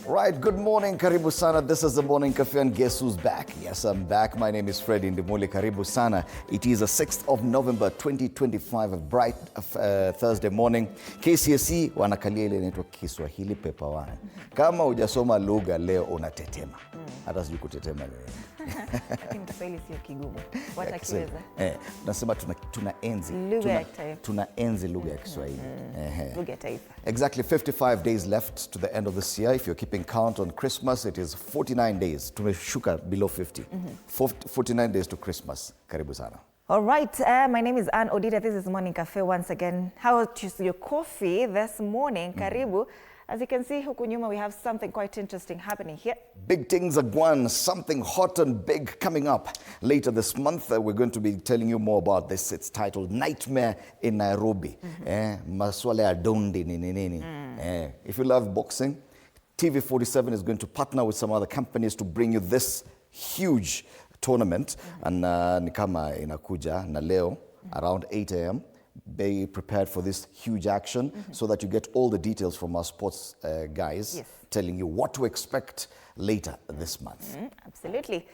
Right, good morning, karibu sana. This is the Morning Cafe and guess who's back? Yes, I'm back. My name is Freddy Ndimuli, karibu sana. It is the 6th of November 2025, a bright Thursday morning. KCSE wanakalia ile inaitwa Kiswahili paper 1. Kama hujasoma lugha leo unatetema. Hata sijui kutetema leo. Lakini Kiswahili sio kigumu. Watakiweza. Tunasema tunaenzi. Tunaenzi lugha ya Kiswahili. Lugha ya taifa. Exactly 55 days left to the end of this year. If you're keeping count on Christmas, it is 49 days. Tumeshuka below 50. 49 days to Christmas. Karibu sana. All right, my name is Anne Odita. This is Morning Cafe once again. How is your coffee this morning? Karibu. As you can see, huku nyuma, we have something quite interesting happening here. Big things are going, something hot and big coming up. Later this month, we're going to be telling you more about this. It's titled Nightmare in Nairobi. Maswala ya dondi nini. If you love boxing, TV47 is going to partner with some other companies to bring you this huge tournament. And ni kama inakuja na leo around 8 a.m. Be prepared for this huge action so that you get all the details from our sports guys telling you what to expect later this month. Absolutely.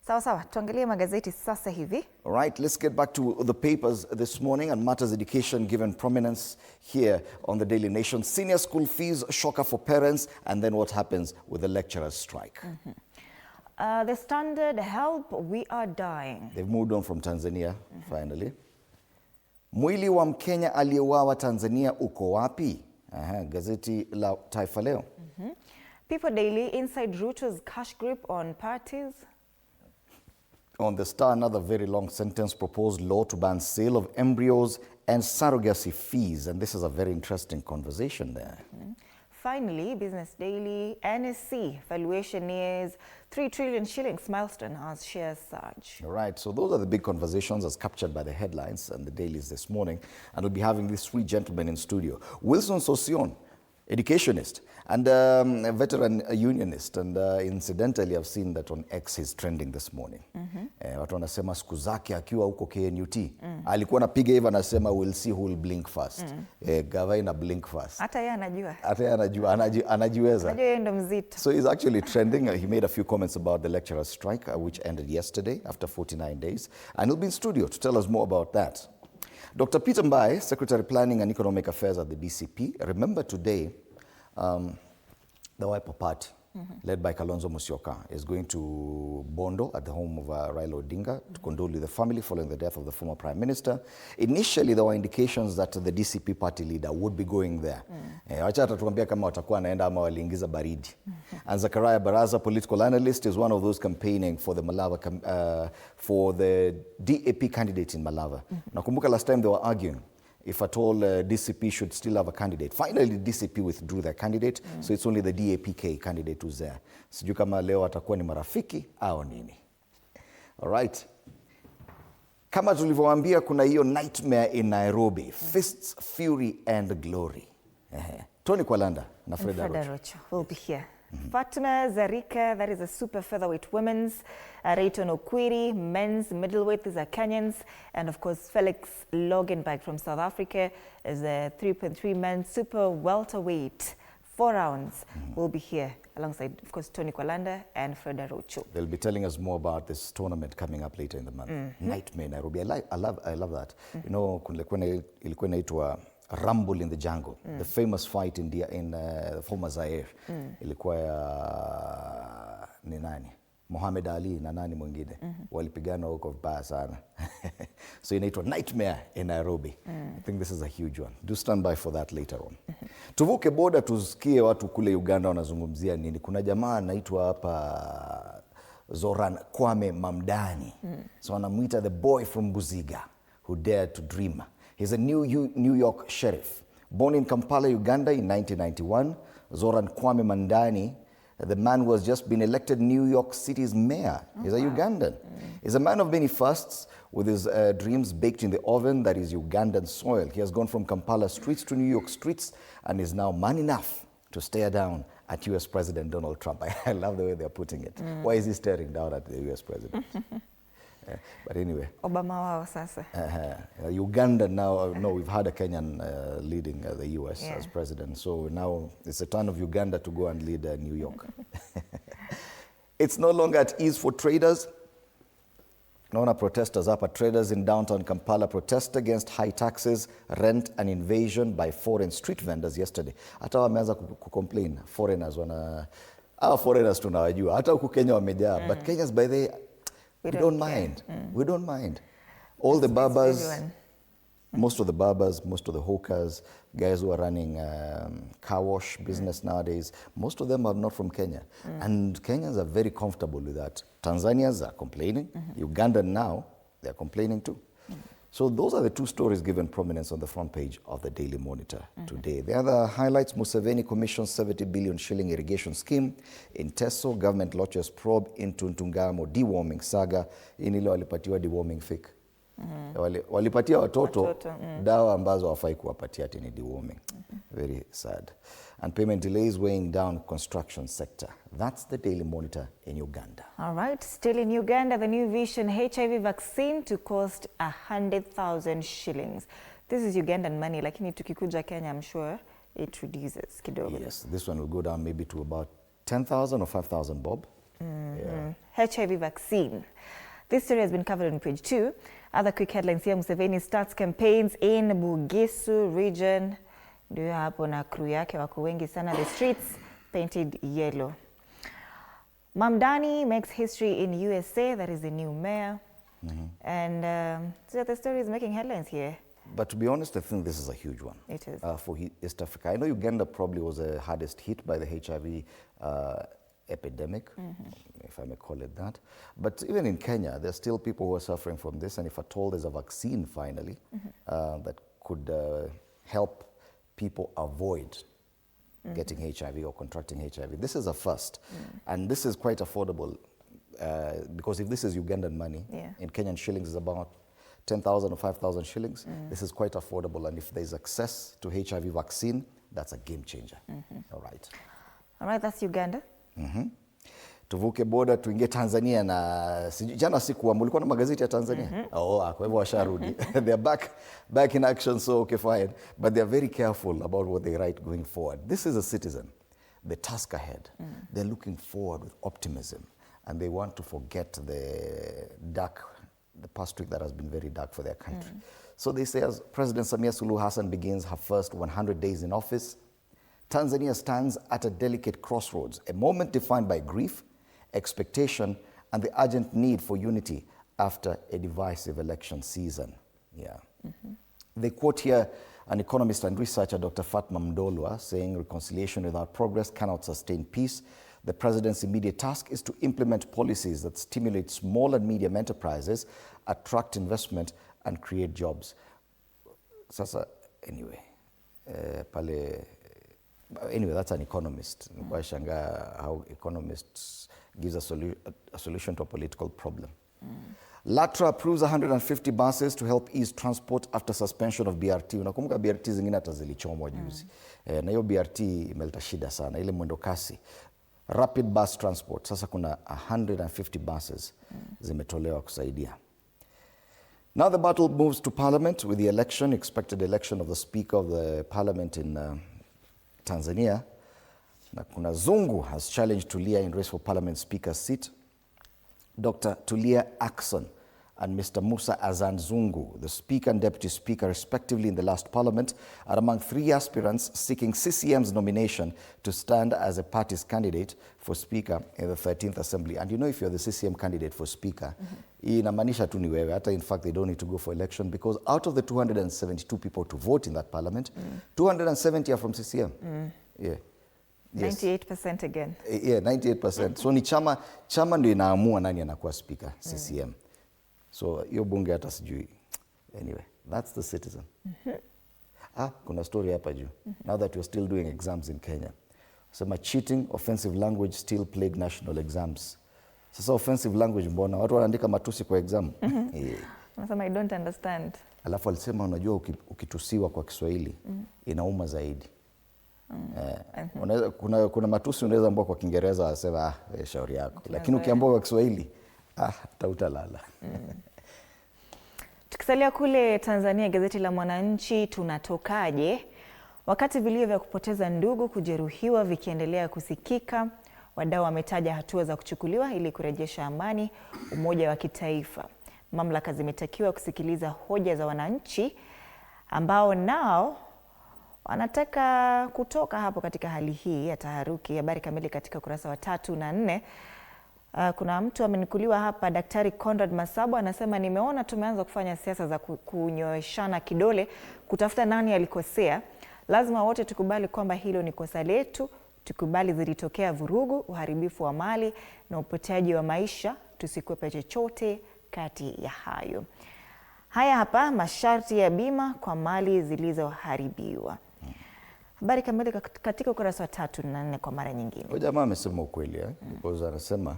Sawa, tuangalie magazeti sasa hivi. All right, let's get back to the papers this morning and matters education given prominence here on the Daily Nation. Senior school fees, shocker for parents, and then what happens with the lecturers' strike. The Standard, help, we are dying. They've moved on from Tanzania, finally. Mwili wa Mkenya aliyeuawa Tanzania uko wapi? Gazeti la Taifa Leo. People Daily, inside Ruto's cash grip on parties. On the Star, another very long sentence, proposed law to ban sale of embryos and surrogacy fees. And this is a very interesting conversation there. Finally, Business Daily, NSC valuation nears 3 trillion shillings milestone as shares surge. All right, so those are the big conversations as captured by the headlines and the dailies this morning. And we'll be having these three gentlemen in studio. Wilson Sosion, educationist and a veteran unionist. And incidentally, I've seen that on X he's trending this morning. Watu wanasema siku zake akiwa huko KNUT. Alikuwa anapiga hivi anasema we'll see who will blink first. Gavana blink first. Hata yeye anajua. Anajiweza. Anajua yeye ndo mzito. So he's actually trending. He made a few comments about the lecturers' strike, which ended yesterday after 49 days. And he'll be in studio to tell us more about that. Dr. Peter Mbai, Secretary Planning and Economic Affairs at the DCP. Remember today, the Wiper Party, led by Kalonzo Musyoka, is going to Bondo at the home of Raila Odinga to condole with the family following the death of the former Prime Minister. Initially, there were indications that the DCP party leader would be going there. Wacha atatuambia kama watakuwa anaenda ama waliingiza baridi. And Zachariah Baraza, political analyst, is one of those campaigning for the for the DAP candidate in Malava. Nakumbuka last time they were arguing if at all DCP should still have a candidate. Finally, DCP withdrew their candidate, so it's only the DAPK candidate who's there. Sijui kama leo atakuwa ni marafiki au nini. All right. Kama tulivyowaambia kuna hiyo nightmare in Nairobi. Fists, fury and glory. Tony Kwalanda na Freda Rocho will be here. Fatima Zarika, that is a super featherweight women's. Rayton Okwiri, men's middleweight, these are Kenyans. And of course, Felix Logenberg from South Africa is a 3.3 men's super welterweight. 4 rounds will be here alongside, of course, Tony Kwalanda and Freda Rocho. They'll be telling us more about this tournament coming up later in the month. Nightmare Nairobi. I love that. You know, ilikuwa inaitwa Rumble in the Jungle, the famous fight in the former Zaire. Ilikuwa ya ni nani? Muhammad Ali na nani mwingine. Walipigana huko vibaya sana. So inaitwa Nightmare in Nairobi. I think this is a huge one. Do stand by for that later on. Tuvuke boda tusikie watu kule Uganda wanazungumzia nini. Kuna jamaa anaitwa hapa Zoran Kwame Mamdani. So anamuita the boy from Buziga who dared to dream. He's a New York sheriff. Born in Kampala, Uganda in 1991, Zoran Kwame Mamdani, the man who has just been elected New York City's mayor. He's a Ugandan. He's a man of many firsts with his dreams baked in the oven that is Ugandan soil. He has gone from Kampala streets to New York streets and is now man enough to stare down at US President Donald Trump. I love the way they're putting it. Why is he staring down at the US President? But anyway. Obama wao sasa. Uganda now, no, we've had a Kenyan leading the US as president. So now it's a turn of Uganda to go and lead New York. It's no longer at ease for traders. Naona protesters hapa. Traders in downtown Kampala protest against high taxes, rent and invasion by foreign street vendors yesterday. Hata wameanza kucomplain. Foreigners foreigners tunawajua. Hata huku Kenya wamejaa. But Kenyans by the we don't mind. We don't mind. All the barbers, most of the barbers, most of the hawkers, guys who are running car wash business nowadays, most of them are not from Kenya. And Kenyans are very comfortable with that. Tanzanians are complaining. Ugandan now, they're complaining too. So those are the two stories given prominence on the front page of the Daily Monitor today. The other highlights: Museveni commissions 70 billion shilling irrigation scheme in Teso. Government launches probe into Ntungamo deworming saga. Inile walipatiwa deworming fake. Walipatia watoto dawa ambazo hawafai kuwapatia ati ni deworming. Very sad. And payment delays weighing down construction sector. That's the Daily Monitor in Uganda. All right, still in Uganda, the new Vision HIV vaccine to cost 100,000 shillings. This is Ugandan money, lakini tukikuja Kenya, I'm sure it reduces kidogo. Yes, this one will go down maybe to about 10,000 or 5,000 bob. HIV vaccine. This story has been covered on page 2. Other quick headlines here: Museveni starts campaigns in Bugisu region. Ndio hapo na crew yake wako wengi sana. The streets painted yellow. Mamdani makes history in USA. That is the new mayor. And so the story is making headlines here. But to be honest, I think this is a huge one. It is. For East Africa. I know Uganda probably was the hardest hit by the HIV epidemic, if I may call it that. But even in Kenya, there are still people who are suffering from this. And if at all there's a vaccine finally that could help people avoid getting HIV or contracting HIV, this is a first. And this is quite affordable because if this is Ugandan money, in Kenyan shillings is about 10,000 or 5,000 shillings. This is quite affordable. And if there's access to HIV vaccine, that's a game changer. All right. All right, that's Uganda. Tuvuke border tuingie Tanzania na jana siku mulikuwa na magazeti ya Tanzania. Kwa hivyo washarudi. They're back in action, so okay, fine. But they're very careful about what they write going forward. This is a Citizen. The task ahead. They're looking forward with optimism, and they want to forget the past week that has been very dark for their country. So they say, as President Samia Suluhu Hassan begins her first 100 days in office, Tanzania stands at a delicate crossroads, a moment defined by grief, expectation, and the urgent need for unity after a divisive election season. They quote here an economist and researcher, Dr. Fatma Mdolwa, saying reconciliation without progress cannot sustain peace. The president's immediate task is to implement policies that stimulate small and medium enterprises, attract investment, and create jobs. Sasa, anyway, anyway, that's an economist. How economists gives a solution to a political problem. LATRA approves 150 buses to help ease transport after suspension of BRT. Unakumbuka BRT zingine hata zilichomwa juzi. Na hiyo BRT imeleta shida sana, ile mwendo kasi. Rapid bus transport. Sasa kuna 150 buses zimetolewa kusaidia. Now the battle moves to Parliament with the expected election of the Speaker of the Parliament in Tanzania. Na kuna Zungu has challenged Tulia in race for Parliament Speaker's seat. Dr. Tulia Ackson and Mr. Musa Azan Zungu, the Speaker and Deputy Speaker respectively in the last Parliament, are among 3 aspirants seeking CCM's nomination to stand as a party's candidate for Speaker in the 13th Assembly. And you know, if you're the CCM candidate for Speaker, inamaanisha tu ni wewe. Hata in fact, they don't need to go for election because out of the 272 people to vote in that Parliament, 270 are from CCM. Yeah. Yes. 98% again. Yeah, 98%. So ni chama ndio inaamua nani anakuwa speaker, CCM. So hiyo bunge hata sijui. Anyway, that's the Citizen. Kuna story hapa juu. Now that we're still doing exams in Kenya. Sema cheating, offensive language still plague national exams. Sasa offensive language mbona? Watu wanaandika matusi kwa exam. Nasema I don't understand. Alafu alisema unajua ukitusiwa kwa Kiswahili inauma zaidi. Kuna matusi unaweza ambao kwa Kiingereza wasema shauri yako, lakini ukiambiwa kwa Kiswahili Tautalala. Tukisalia kule Tanzania, gazeti la Mwananchi, tunatokaje? Wakati vilio vya kupoteza ndugu, kujeruhiwa vikiendelea kusikika, wadau wametaja hatua za kuchukuliwa ili kurejesha amani, umoja wa kitaifa. Mamlaka zimetakiwa kusikiliza hoja za wananchi ambao nao wanataka kutoka hapo katika hali hii ya taharuki. Habari kamili katika ukurasa wa 3 na 4. Kuna mtu amenukuliwa hapa, Daktari Conrad Masabo anasema, nimeona tumeanza kufanya siasa za kunyoeshana kidole kutafuta nani alikosea. Lazima wote tukubali kwamba hilo ni kosa letu, tukubali zilitokea vurugu, uharibifu wa mali na upoteaji wa maisha, tusikwepe chochote kati ya hayo. Haya hapa masharti ya bima kwa mali zilizoharibiwa. Habari kamili katika ukurasa wa 3 na 4 kwa mara nyingine. Huyu jamaa amesema ukweli because anasema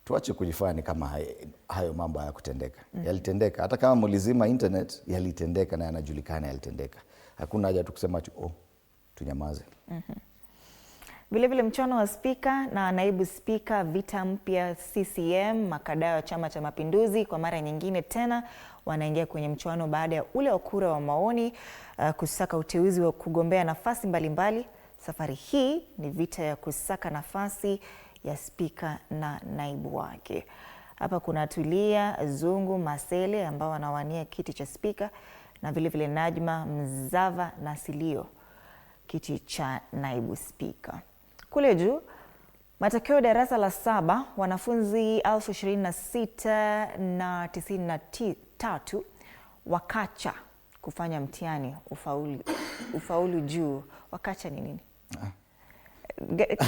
tuache kujifanya kama hayo mambo hayakutendeka. Yalitendeka. Hata kama mlizima internet, yalitendeka na yanajulikana yalitendeka. Hakuna haja tu kusema tunyamaze. Vile vile mchuano wa spika na naibu spika, vita mpya CCM, makadao ya Chama cha Mapinduzi kwa mara nyingine tena wanaingia kwenye mchuano baada ya ule wa kura wa maoni kusaka uteuzi wa kugombea nafasi mbalimbali. Safari hii ni vita ya kusaka nafasi ya spika na naibu wake. Hapa kuna Tulia Zungu Masele ambao wanawania kiti cha spika na vile vile Najma Mzava na Silio kiti cha naibu spika. Kule juu, matokeo darasa la 7, wanafunzi 26,093 wakacha kufanya mtihani ufaulu juu. Wakacha ni nini?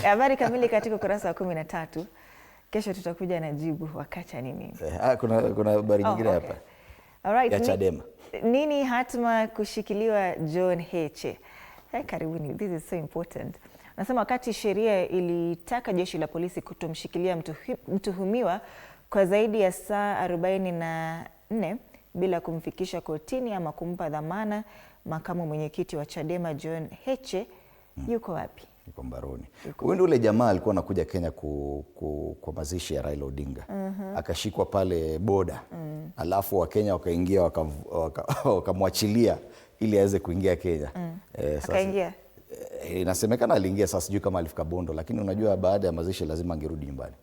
Habari kamili katika ukurasa wa 13. Kesho tutakuja na jibu wakacha ni nini. Kuna habari nyingine hapa. Alright, ya Chadema. Nini hatma kushikiliwa John Heche? Karibuni, this is so important. Nasema wakati sheria ilitaka jeshi la polisi kutomshikilia mtuhumiwa kwa zaidi ya saa 44 bila kumfikisha kotini ama kumpa dhamana, makamu mwenyekiti wa Chadema John Heche yuko wapi? Yuko mbaroni. Huyu ndio ule jamaa alikuwa anakuja Kenya kwa mazishi ya Raila Odinga. Akashikwa pale boda. Alafu Wakenya wakaingia wakamwachilia ili aweze kuingia Kenya. Akaingia? Inasemekana aliingia, sasa sijui kama alifika Bondo, lakini unajua baada ya mazishi lazima angerudi nyumbani.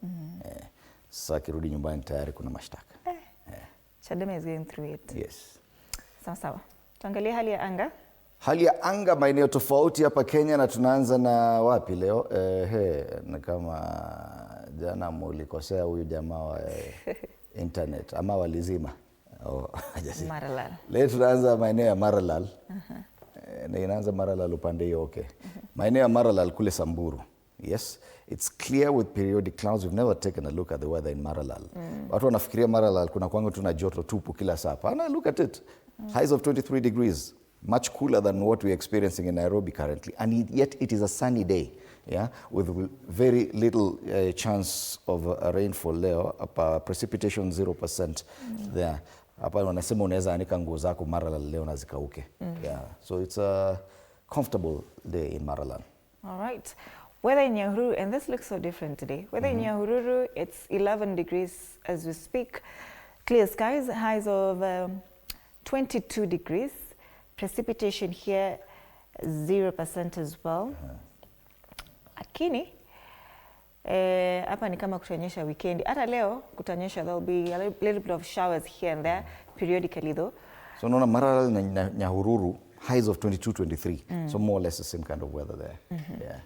Sasa akirudi nyumbani tayari kuna mashtaka. Chadema is going through it. Yes. Sawa. Tuangalie hali ya anga. Hali ya anga maeneo tofauti hapa Kenya, na tunaanza na wapi leo? Na kama jana mulikosea huyu jamaa wa internet ama walizima. Maralal. Leo tunaanza maeneo ya Maralal. Na inaanza Maralal upande hiyo, okay. Maeneo ya Maralal kule Samburu. Yes, it's clear with periodic clouds. We've never taken a look at the weather in Maralal. Watu wanafikiria Maralal kuna kwangu tuna joto tupu kila saa. Hapana, look at it. Highs of 23 degrees. Much cooler than what we're experiencing in Nairobi currently. And yet it is a sunny day, yeah, with very little chance of rainfall leo. Precipitation 0% there. Hapa wanasema unaweza anika nguo zako Maralal leo na zikauke. Yeah. So it's a comfortable day in Maralal. All right. Weather in Nyahururu, and this looks so different today. Weather in Nyahururu, it's 11 degrees as we speak. Clear skies, highs of 22 degrees. Precipitation here 0% as well. Lakini hapa ni kama kutanyesha weekend. Hata leo kutanyesha, there'll be a little bit of showers here and there periodically though. So unaona Maralal na Nyahururu highs of 22, 23. So more or less the same kind of weather there. Yeah.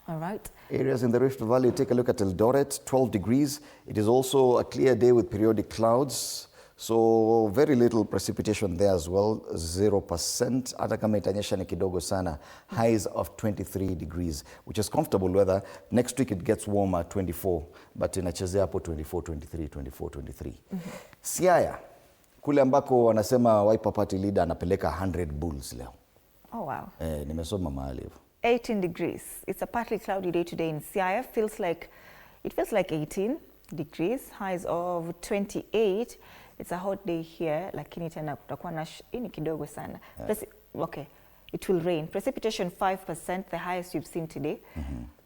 All right. Areas in the Rift Valley, take a look at Eldoret, 12 degrees. It is also a clear day with periodic clouds. So very little precipitation there as well, 0%. Hata kama itanyesha ni kidogo sana. Highs of 23 degrees, which is comfortable weather. Next week it gets warmer, 24, but inachezea hapo 24, 23, 24, 23. Siaya, kule ambako wanasema Wiper Party leader anapeleka 100 bulls leo. Oh wow. Nimesoma mahali hivyo. 18 degrees. It's a partly cloudy day today in Siaya. It feels like 18 degrees. Highs of 28. It's a hot day here, lakini tena kutakuwa na ini kidogo sana. Okay, it will rain. Precipitation 5%, the highest you've seen today.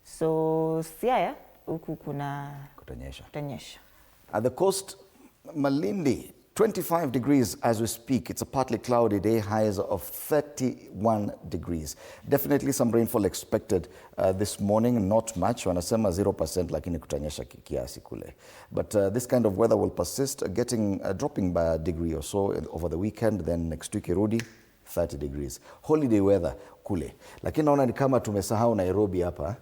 So Siaya huku kuna kutanyesha. At the coast, Malindi, 25 degrees as we speak. It's a partly cloudy day, highs of 31 degrees. Definitely some rainfall expected this morning, not much. Wanasema 0% lakini kutanyesha kiasi kule. But this kind of weather will persist, dropping by a degree or so over the weekend. Then next week irudi 30 degrees. Holiday weather kule. Lakini naona ni kama tumesahau Nairobi hapa.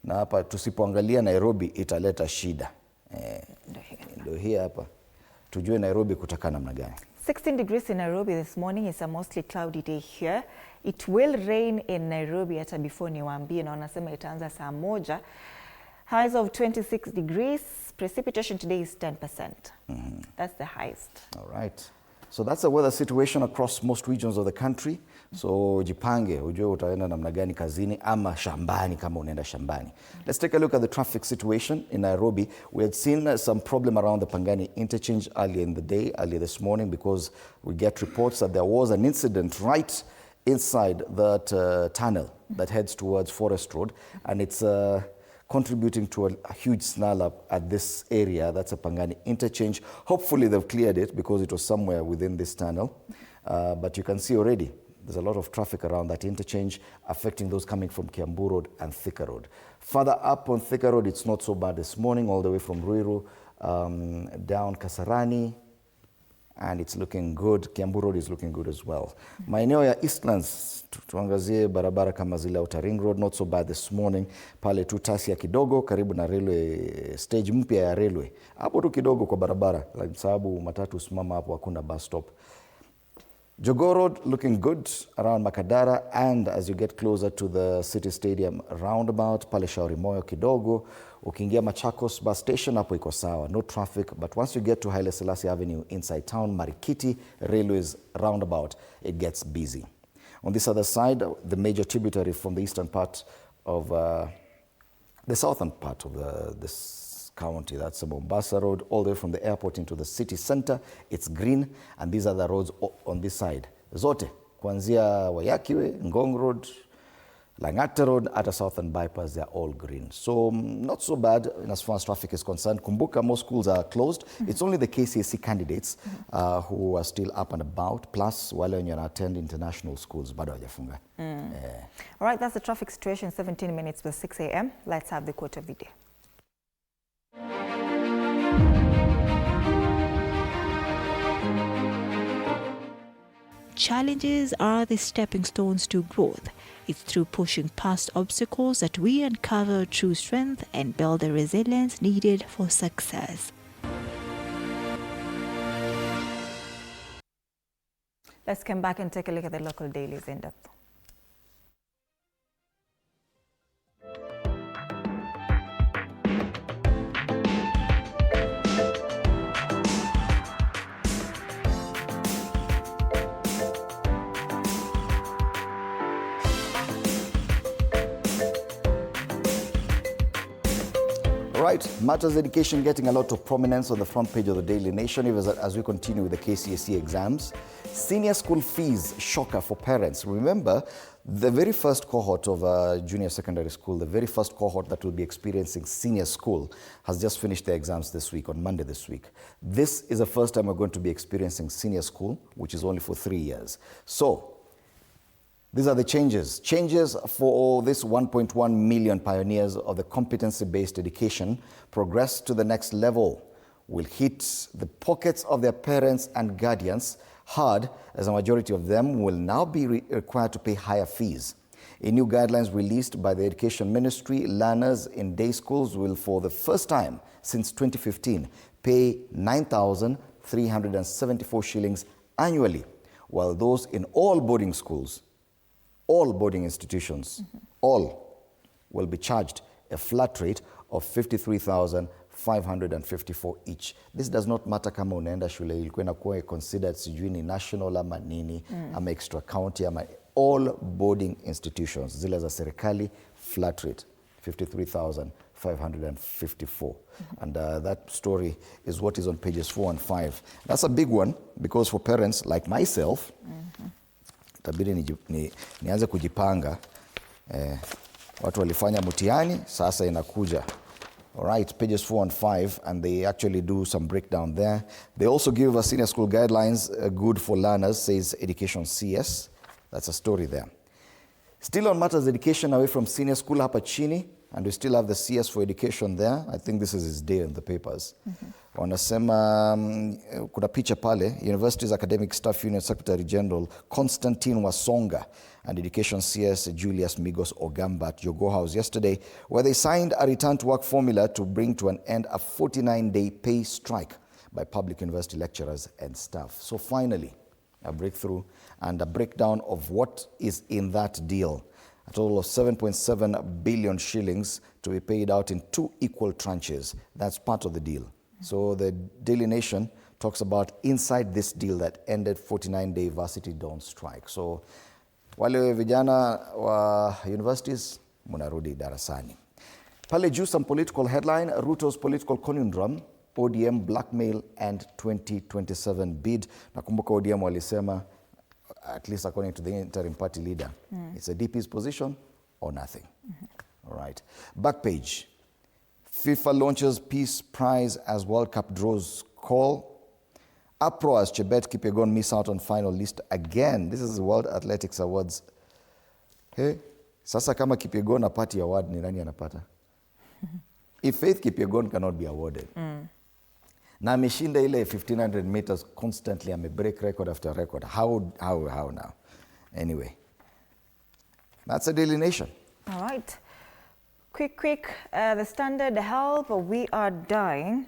Na hapa tusipoangalia Nairobi italeta shida. Ndio hii hapa. Tujue Nairobi kutakaa namna gani. 16 degrees in Nairobi this morning. It's a mostly cloudy day here. It will rain in Nairobi hata before niwaambie, na wanasema itaanza saa 1. Highs of 26 degrees. Precipitation today is 10%. That's the highest. All right. So that's the weather situation across most regions of the country. So jipange, ujue utaenda namna gani kazini ama shambani kama unaenda shambani. Let's take a look at the traffic situation in Nairobi. We had seen some problem around the Pangani interchange earlier this morning, because we get reports that there was an incident right inside that tunnel that heads towards Forest Road, and it's contributing to a huge snarl up at this area. That's a Pangani interchange. Hopefully they've cleared it, because it was somewhere within this tunnel. But you can see already there's a lot of traffic around that interchange, affecting those coming from Kiambu Road and Thika Road. Further up on Thika Road, it's not so bad this morning, all the way from Ruiru down Kasarani, and it's looking good. Kiambu Road is looking good as well. Maeneo ya Eastlands, tuangazie barabara kama zile Outer Ring Road, not so bad this morning. Pale tu Tasia kidogo, karibu na railway, stage mpya ya railway. Hapo tu kidogo kwa barabara, sababu matatu simama hapo, hakuna bus stop. Jogoo Road looking good around Makadara, and as you get closer to the City Stadium roundabout, pale Shauri Moyo kidogo. Ukiingia Machakos bus station, hapo iko sawa, no traffic. But once you get to Haile Selassie Avenue inside town, Marikiti, Railways roundabout, it gets busy. On this other side, the major tributary from the eastern part of the southern part of this county, that's the Mombasa Road, all the way from the airport into the city center. It's green, and these are the roads on this side. Zote, kuanzia Wayakiwe, Ngong Road, Langata Road, at a southern bypass, they're all green. So not so bad as far as traffic is concerned. Kumbuka, most schools are closed. It's only the KCSE candidates who are still up and about, plus wale wenye attend international schools bado hawajafunga. All right, that's the traffic situation. 17 minutes till 6 a.m. Let's have the quote of the day. Challenges are the stepping stones to growth. It's through pushing past obstacles that we uncover true strength and build the resilience needed for success. Let's come back and take a look at the local dailies in depth. Right, matters education getting a lot of prominence on the front page of the Daily Nation as we continue with the KCSE exams. Senior school fees shocker for parents. Remember, the very first cohort of junior secondary school, the very first cohort that will be experiencing senior school, has just finished their exams this week, on Monday this week. This is the first time we're going to be experiencing senior school, which is only for 3 years. So, these are the changes. Changes for this 1.1 million pioneers of the competency-based education. Progress to the next level will hit the pockets of their parents and guardians hard, as a majority of them will now be required to pay higher fees. In new guidelines released by the Education Ministry, learners in day schools will, for the first time since 2015, pay 9,374 shillings annually, while those in all boarding schools, all boarding institutions, all will be charged a flat rate of 53,554 each. This does not matter kama unaenda shule ilikuwa inakuwa considered sijui ni national ama nini, ama extra county ama all boarding institutions, zile za serikali, flat rate 53,554. And that story is what is on pages 4 and 5. That's a big one, because for parents like myself, tabiri nianze kujipanga. Watu walifanya mtihani, sasa inakuja All right, pages 4 and 5, and they actually do some breakdown there. They also give us senior school guidelines, good for learners, says Education CS. That's a story there. Still on matters education away from senior school hapa chini, and we still have the CS for education there. I think this is his day in the papers. Wanasema kuna picha pale, University's Academic Staff Union Secretary General Constantine Wasonga and Education CS Julius Migos Ogamba at Jogoo House yesterday, where they signed a return to work formula to bring to an end a 49-day pay strike by public university lecturers and staff. So finally, a breakthrough and a breakdown of what is in that deal. A total of 7.7 billion shillings to be paid out in 2 equal tranches. That's part of the deal. So the Daily Nation talks about inside this deal that ended 49-day varsity dawn strike. So wale vijana wa universities munarudi darasani. Pale juu some political headline, Ruto's political conundrum, ODM blackmail and 2027 bid. Nakumbuka ODM walisema, at least according to the interim party leader, it's a DP's position or nothing. All right. Back page. FIFA launches Peace Prize as World Cup draws call. Uproar as Chebet Kipyegon miss out on final list again. This is the World Athletics Awards. Hey, sasa kama Kipyegon apati award, ni nani anapata? If Faith Kipyegon cannot be awarded. Na ameshinda ile 1500 meters constantly, break record after record. How now? Anyway, that's a Daily Nation. All right. Quick, the Standard, help, we are dying.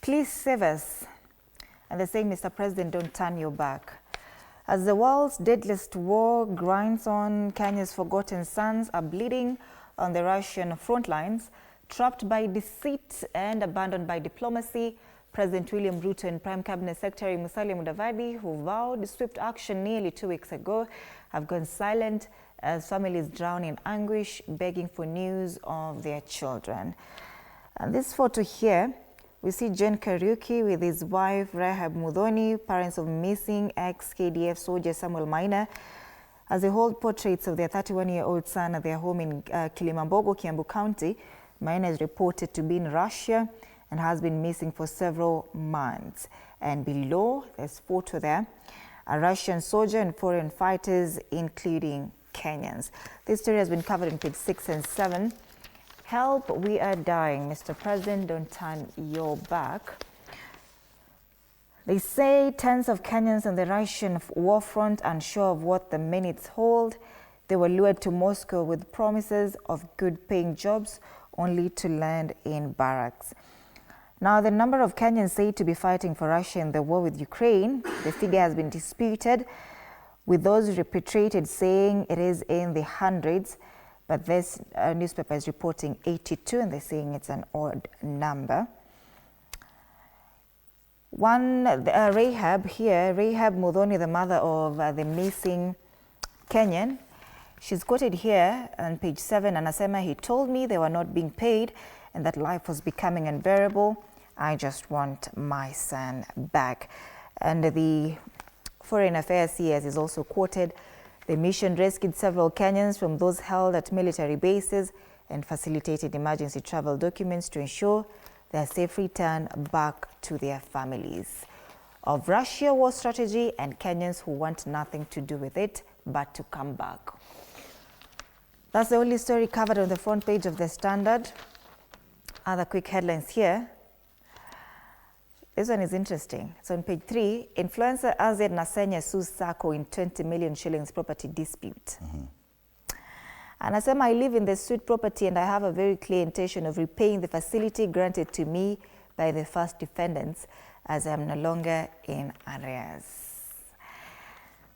Please save us. And they're saying, Mr. President, don't turn your back. As the world's deadliest war grinds on, Kenya's forgotten sons are bleeding on the Russian front lines, trapped by deceit and abandoned by diplomacy. President William Ruto and Prime Cabinet Secretary Musalia Mudavadi, who vowed swift action nearly 2 weeks ago, have gone silent as families drown in anguish, begging for news of their children. And this photo here, we see Jen Kariuki with his wife Rahab Mudhoni, parents of missing ex-KDF soldier Samuel Maina, as they hold portraits of their 31-year-old son at their home in Kilimambogo, Kiambu County. Maina is reported to be in Russia and has been missing for several months. And below, there's a photo there, a Russian soldier and foreign fighters, including Kenyans. This story has been covered in page 6 and 7. Help, we are dying. Mr. President, don't turn your back. They say tens of Kenyans on the Russian war front, unsure of what the minutes hold. They were lured to Moscow with promises of good-paying jobs, only to land in barracks. Now, the number of Kenyans said to be fighting for Russia in the war with Ukraine, the figure has been disputed, with those repatriated saying it is in the hundreds, but this newspaper is reporting 82 and they're saying it's an odd number. Rahab here, Rahab Mudhoni, the mother of the missing Kenyan, she's quoted here on page 7, anasema, he told me they were not being paid and that life was becoming unbearable. I just want my son back. And the Foreign Affairs CS is also quoted. The mission rescued several Kenyans from those held at military bases and facilitated emergency travel documents to ensure their safe return back to their families. Of Russia war strategy and Kenyans who want nothing to do with it but to come back. That's the only story covered on the front page of the Standard. Other quick headlines here. This one is interesting. It's on page 3. Influencer Azed Nasenya sues Sacco in 20 million shillings property dispute. Anasema, I live in the suit property and I have a very clear intention of repaying the facility granted to me by the first defendants as I am no longer in arrears.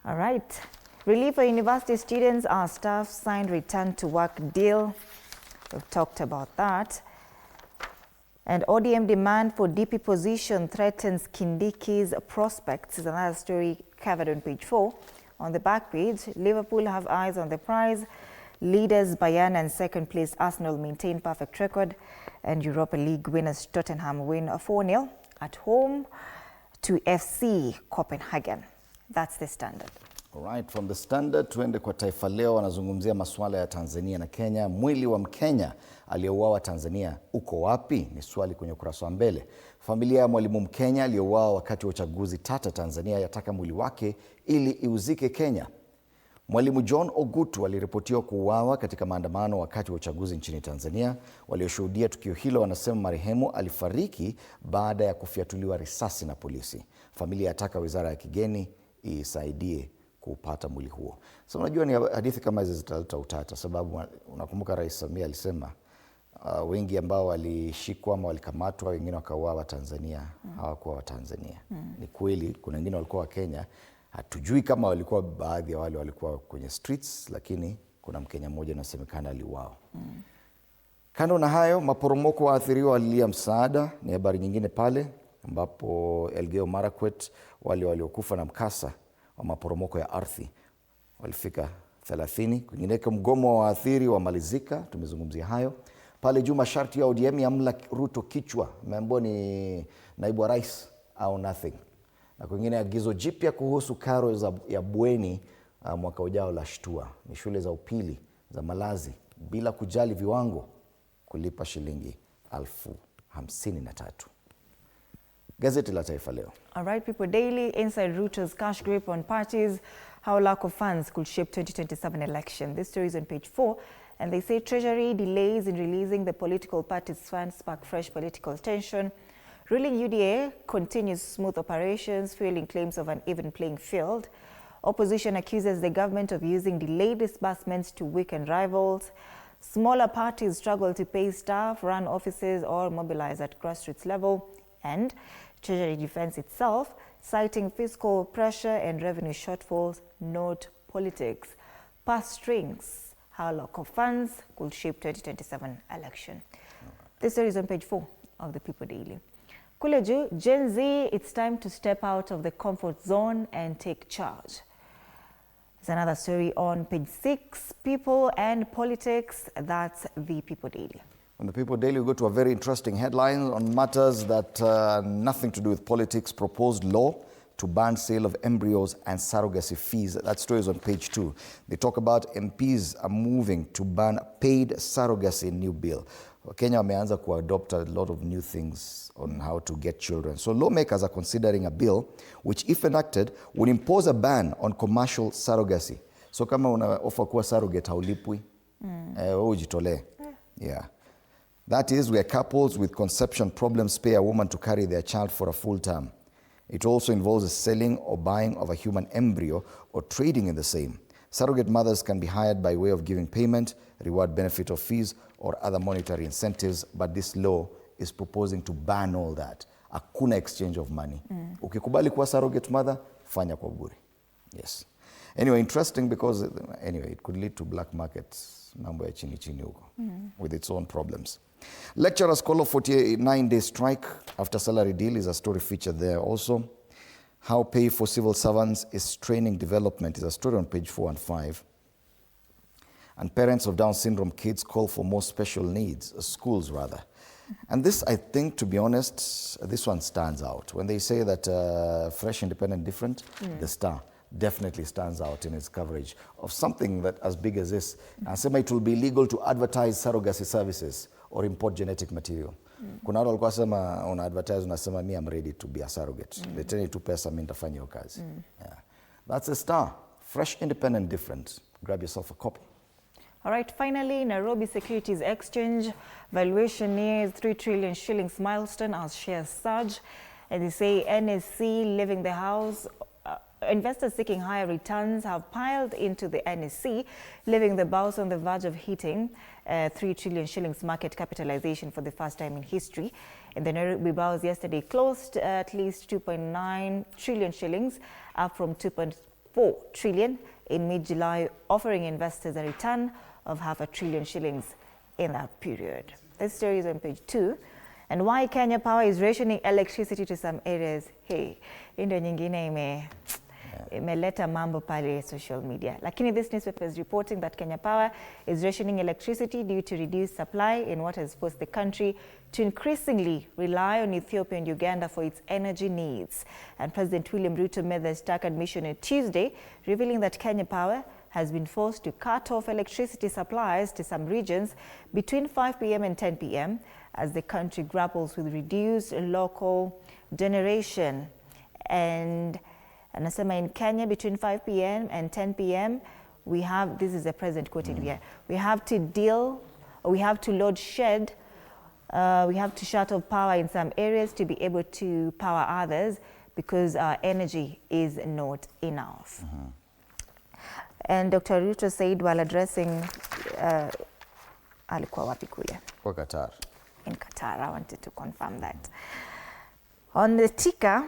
All right. Relief for university students, our staff signed return to work deal. We've talked about that. And ODM demand for DP position threatens Kindiki's prospects is another story covered on page 4. On the back page, Liverpool have eyes on the prize. Leaders Bayern and second place Arsenal maintain perfect record. And Europa League winners Tottenham win 4-0 at home to FC Copenhagen. That's the Standard. Alright, from the Standard tuende kwa Taifa Leo. Wanazungumzia masuala ya Tanzania na Kenya. Mwili wa Mkenya aliyeuawa Tanzania uko wapi? Ni swali kwenye ukurasa wa mbele. Familia ya mwalimu Mkenya aliyeuawa wakati wa uchaguzi tata Tanzania yataka mwili wake ili iuzike Kenya. Mwalimu John Ogutu aliripotiwa kuuawa katika maandamano wakati wa uchaguzi nchini Tanzania. Walioshuhudia tukio hilo wanasema marehemu alifariki baada ya kufyatuliwa risasi na polisi. Familia yataka Wizara ya Kigeni isaidie kupata mwili huo. So unajua ni hadithi kama hizi zitaleta utata, sababu unakumbuka Rais Samia alisema wengi ambao walishikwa ama walikamatwa, wengine wakauawa Tanzania, hawakuwa wa Tanzania. Ni kweli kuna wengine walikuwa wa Kenya. Hatujui kama walikuwa, baadhi ya wale walikuwa kwenye streets, lakini kuna Mkenya mmoja inasemekana aliuawa. Kando na hayo, maporomoko waathiriwa walilia msaada ni habari nyingine pale, ambapo Elgeyo Marakwet wale waliokufa na mkasa wa maporomoko ya ardhi walifika 30. Kwingineko mgomo wa waathiri wamalizika, tumezungumzia hayo. Pale juu masharti ya ODM yamla Ruto kichwa, ameambiwa ni naibu wa rais au nothing. Na kwingine agizo jipya kuhusu karo ya bweni mwaka ujao la shtua. Ni shule za upili za malazi bila kujali viwango kulipa shilingi 53,000. Gazeti la Taifa Leo. All right, People Daily, inside Ruto's cash grip on parties, how lack of funds could shape 2027 election. This story is on page 4, and they say Treasury delays in releasing the political parties' funds spark fresh political tension. Ruling UDA continues smooth operations, fueling claims of an even playing field. Opposition accuses the government of using delayed disbursements to weaken rivals. Smaller parties struggle to pay staff, run offices, or mobilize at grassroots level. And Treasury defends itself, citing fiscal pressure and revenue shortfalls, not politics. Purse strings, how lack of funds could shape 2027 election. This story is on page 4 of the People Daily. Kule juu, Gen Z, it's time to step out of the comfort zone and take charge. There's another story on page 6, People and Politics. That's the People Daily. On the People Daily, we go to a very interesting headline on matters that nothing to do with politics. Proposed law to ban sale of embryos and surrogacy fees. That story is on page 2. They talk about MPs are moving to ban paid surrogacy in new bill. Kenya wameanza adopt a lot of new things on how to get children. So lawmakers are considering a bill which, if enacted, would impose a ban on commercial surrogacy. So kama una offer kuwa surrogate haulipwi, ujitolee. Yeah. That is where couples with conception problems pay a woman to carry their child for a full term. It also involves the selling or buying of a human embryo or trading in the same. Surrogate mothers can be hired by way of giving payment, reward benefit or fees, or other monetary incentives, but this law is proposing to ban all that. Hakuna exchange of money. Ukikubali kuwa surrogate mother, fanya kwa bure. Yes. Anyway, interesting because it could lead to black markets, mambo ya chini chini huko, with its own problems. Lecturers call off 49-day strike after salary deal is a story featured there also. How pay for civil servants is training development is a story on page 4 and 5. And parents of Down syndrome kids call for more special needs, schools rather. And this, I think, to be honest, this one stands out. When they say that fresh, independent, different, the Star definitely stands out in its coverage of something that as big as this. And say it will be illegal to advertise surrogacy services or import genetic material. Kuna watu walikuwa sema una advertise unasema me I'm ready to be a surrogate. Leteni tu pesa mimi nitafanya hiyo kazi. Yeah. That's a Star. Fresh, independent, different. Grab yourself a copy. All right, finally, Nairobi Securities Exchange valuation nears 3 trillion shillings milestone as shares surge. And they say NSC leaving the house. Investors seeking higher returns have piled into the NSC, leaving the bourse on the verge of hitting 3 trillion shillings market capitalization for the first time in history. And the Nairobi bourse yesterday closed at least 2.9 trillion shillings, up from 2.4 trillion in mid-July, offering investors a return of $500 billion shillings in that period. This story is on page 2. And why Kenya Power is rationing electricity to some areas. Hey, ndio nyingine imeleta mambo pale social media. Lakini this newspaper is reporting that Kenya Power is rationing electricity due to reduced supply in what has forced the country to increasingly rely on Ethiopia and Uganda for its energy needs. And President William Ruto made the stark admission on Tuesday, revealing that Kenya Power has been forced to cut off electricity supplies to some regions between 5 p.m. and 10 p.m. as the country grapples with reduced local generation. And anasema in Kenya between 5 p.m. and 10 p.m. we have, this is the president quoted here, we have to load shed, we have to shut off power in some areas to be able to power others because our energy is not enough. And Dr. Ruto said while addressing, alikuwa wapi kule? Kwa Qatar. In Qatar, I wanted to confirm that. On the ticker,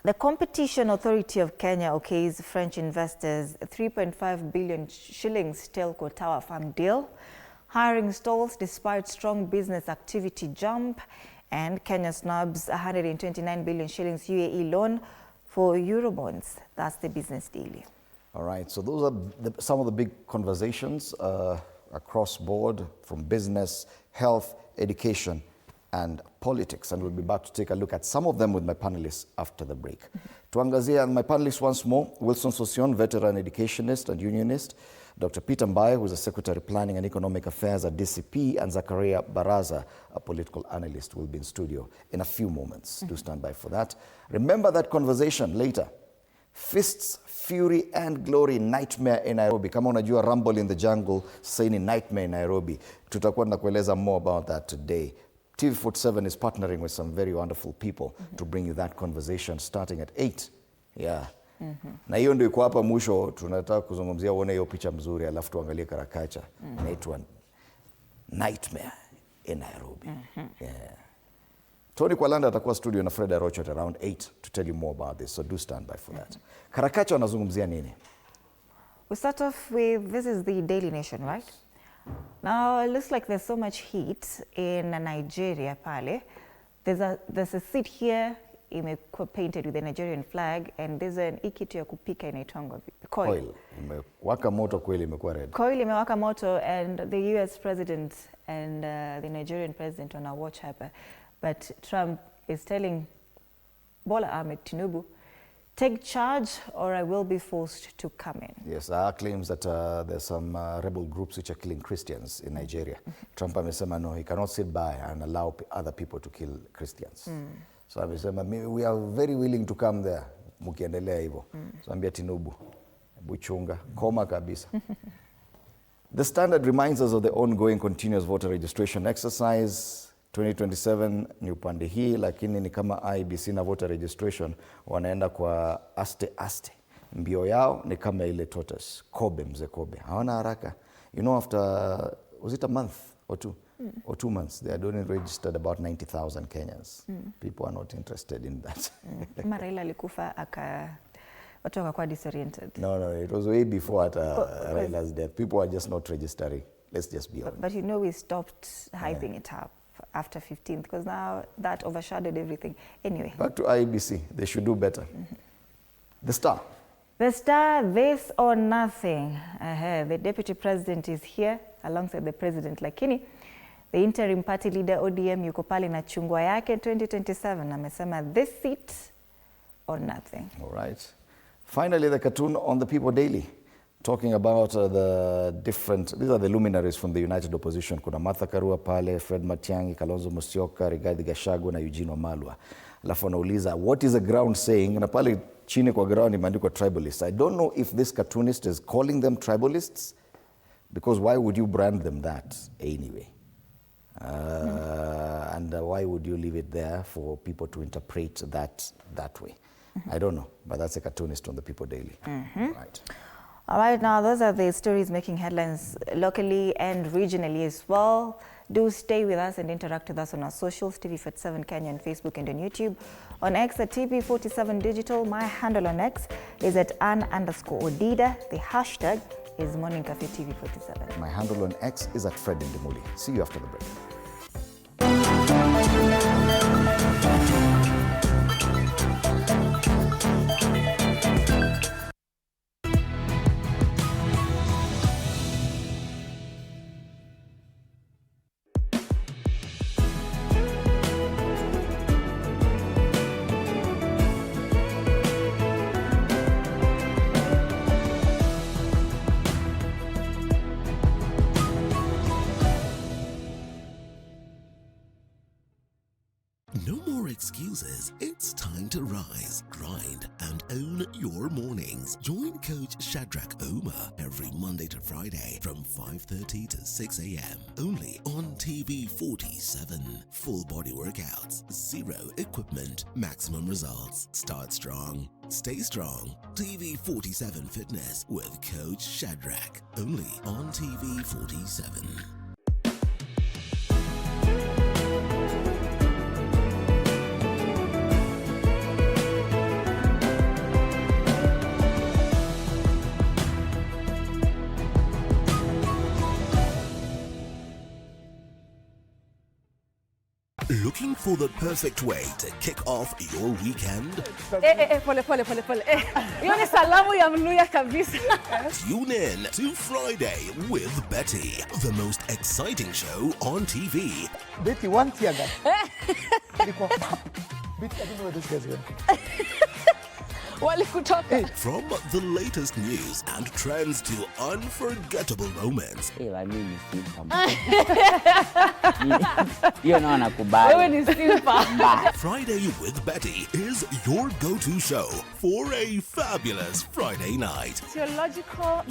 the Competition Authority of Kenya okays French investors 3.5 billion shillings telco tower farm deal. Hiring stalls despite strong business activity jump, and Kenya snubs 129 billion shillings UAE loan for Eurobonds. That's the business daily. All right, so those are some of the big conversations across board, from business, health, education, and politics. And we'll be back to take a look at some of them with my panelists after the break. Tuangazia my panelists once more: Wilson Sosion, veteran educationist and unionist; Dr. Peter Mbaye, who is a Secretary Planning and Economic Affairs at DCP; and Zakaria Baraza, a political analyst, will be in studio in a few moments. Do stand by for that. Remember that conversation later. Fists, fury and glory, nightmare in Nairobi. Kama unajua Rumble in the Jungle, saying nightmare in Nairobi. Tutakuwa nakueleza more about that today. TV47 is partnering with some very wonderful people to bring you that conversation starting at 8. Yeah. Na hiyo ndio iko hapa mwisho, tunataka kuzungumzia uone hiyo picha mzuri alafu tuangalie karakacha. Inaitwa Nightmare in Nairobi. Yeah. Tony Kwalanda atakuwa studio na Fred Arocho at around 8 to tell you more about this, so do stand by for that. Karakacha wanazungumzia nini? We start off with, this is the Daily Nation, right? Now, it looks like there's so much heat in Nigeria pale. There's a seat here imekuwa painted with the Nigerian flag, and there's an ikitu ya kupika inaitwangwa coil. Imewaka moto kweli, imekuwa red. Coil imewaka moto, and the US president and the Nigerian president on a watch hapa. But Trump is telling Bola Ahmed Tinubu, take charge or I will be forced to come in. Yes, claims that there's some rebel groups which are killing Christians in Nigeria. Trump amesema no, he cannot sit by and allow other people to kill Christians. So amesema we are very willing to come there, mukiendelea hivyo. So ambia Tinubu, buchunga, koma kabisa. The Standard reminds us of the ongoing continuous voter registration exercise. 2027 ni upande hii, lakini ni kama IBC na voter registration wanaenda kwa aste. Mbio yao ni kama ile tortoise, kobe, mzee kobe. Hawana haraka. You know, after, was it a month or two? Or 2 months, they had only registered about 90,000 Kenyans. People are not interested in that. Kama Raila alikufa watu wakakuwa disoriented. No, it was way before Raila's death. People are just not registering. Let's just be honest. But you know, we stopped hyping it up after 15th, because now that overshadowed everything. Anyway. Back to IBC. They should do better. The Star. The Star, this or nothing. The deputy president is here alongside the president. Lakini, the interim party leader ODM yuko pale na chungwa yake 2027. Amesema this seat or nothing. All right. Finally, the cartoon on the People Daily, talking about the different, these are the luminaries from the United Opposition. Kuna Martha Karua pale, Fred Matiang'i, Kalonzo Musyoka, Rigathi Gachagua na Eugene Wamalwa. Alafu anauliza, what is the ground saying? Na pale chini kwa ground imeandikwa tribalists. I don't know if this cartoonist is calling them tribalists, because why would you brand them that anyway? And why would you leave it there for people to interpret that way? I don't know, but that's a cartoonist on the People Daily. Right. All right, now those are the stories making headlines locally and regionally as well. Do stay with us and interact with us on our socials, TV47 Kenya on Facebook and on YouTube. On X at TV47 Digital. My handle on X is at Ann_Odida. The hashtag is Morning Cafe TV47. My handle on X is at Fred Ndimuli. See you after the break. excuses. It's time to rise, grind, and own your mornings. Join Coach Shadrach Oma every Monday to Friday from 5:30 to 6 a.m. only on TV 47. Full body workouts, zero equipment, maximum results. Start strong, stay strong. TV 47 Fitness with Coach Shadrach only on TV 47. Looking for the perfect way to kick off your weekend? Pole. Hiyo ni salamu ya Mluya kabisa. Tune in to Friday with Betty, the most exciting show on TV. Betty, one tear gas. Betty, I don't know where this guy's going. Walikutoka. From the latest news and trends to unforgettable moments. Hey, mimi ni simpa. Hiyo naona nakubali. Wewe ni simpa. Friday with Betty is your go-to show for a fabulous Friday night. Theological,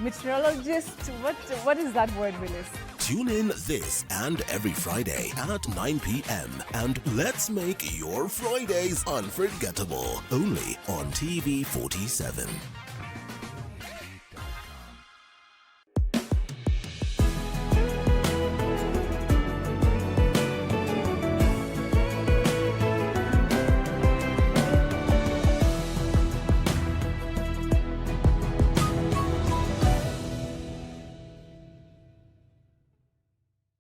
meteorologist. What is that word, Willis? Tune in this and every Friday at 9 p.m. and let's make your Fridays unforgettable. Only on TV 47.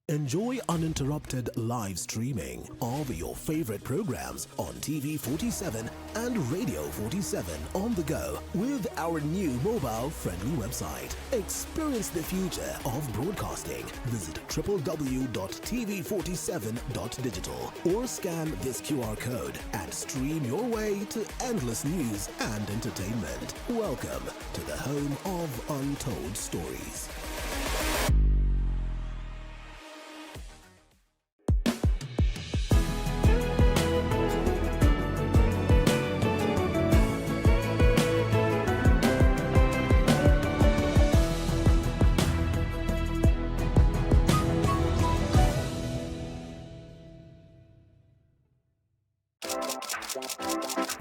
Enjoy uninterrupted live streaming of your favorite programs on TV 47 and Radio 47 on the go with our new mobile-friendly website. Experience the future of broadcasting. Visit www.tv47.digital or scan this QR code and stream your way to endless news and entertainment. Welcome to the home of untold stories.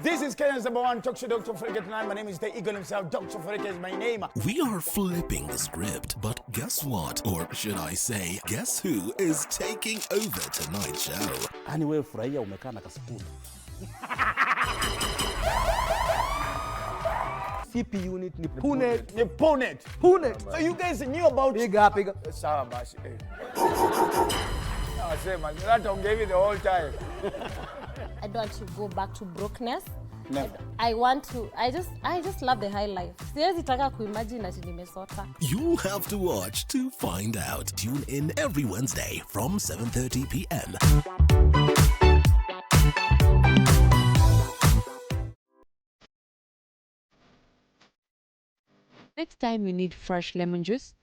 This is Kenya's #1 talk show, Dr. Frederick tonight. My name is the Eagle himself. Dr. Frederick is my name. We are flipping the script, but guess what? Or should I say, guess who is taking over tonight's show? Ani wewe furahia umekaa na kasipuni. CP unit ni Punet. Ni Punet. So you guys knew about... Piga. Sawa basi. Nasema, Zlatan gave it the whole time. I don't want to go back to brokenness. Never. I just love the high life. Siwezi taka kuimagine ati nimesota. You have to watch to find out. Tune in every Wednesday from 7:30 p.m. Next time you need fresh lemon juice,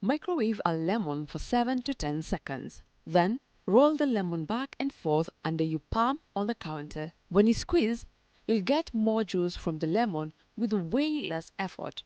microwave a lemon for 7 to 10 seconds. Then roll the lemon back and forth under your palm on the counter. When you squeeze, you'll get more juice from the lemon with way less effort.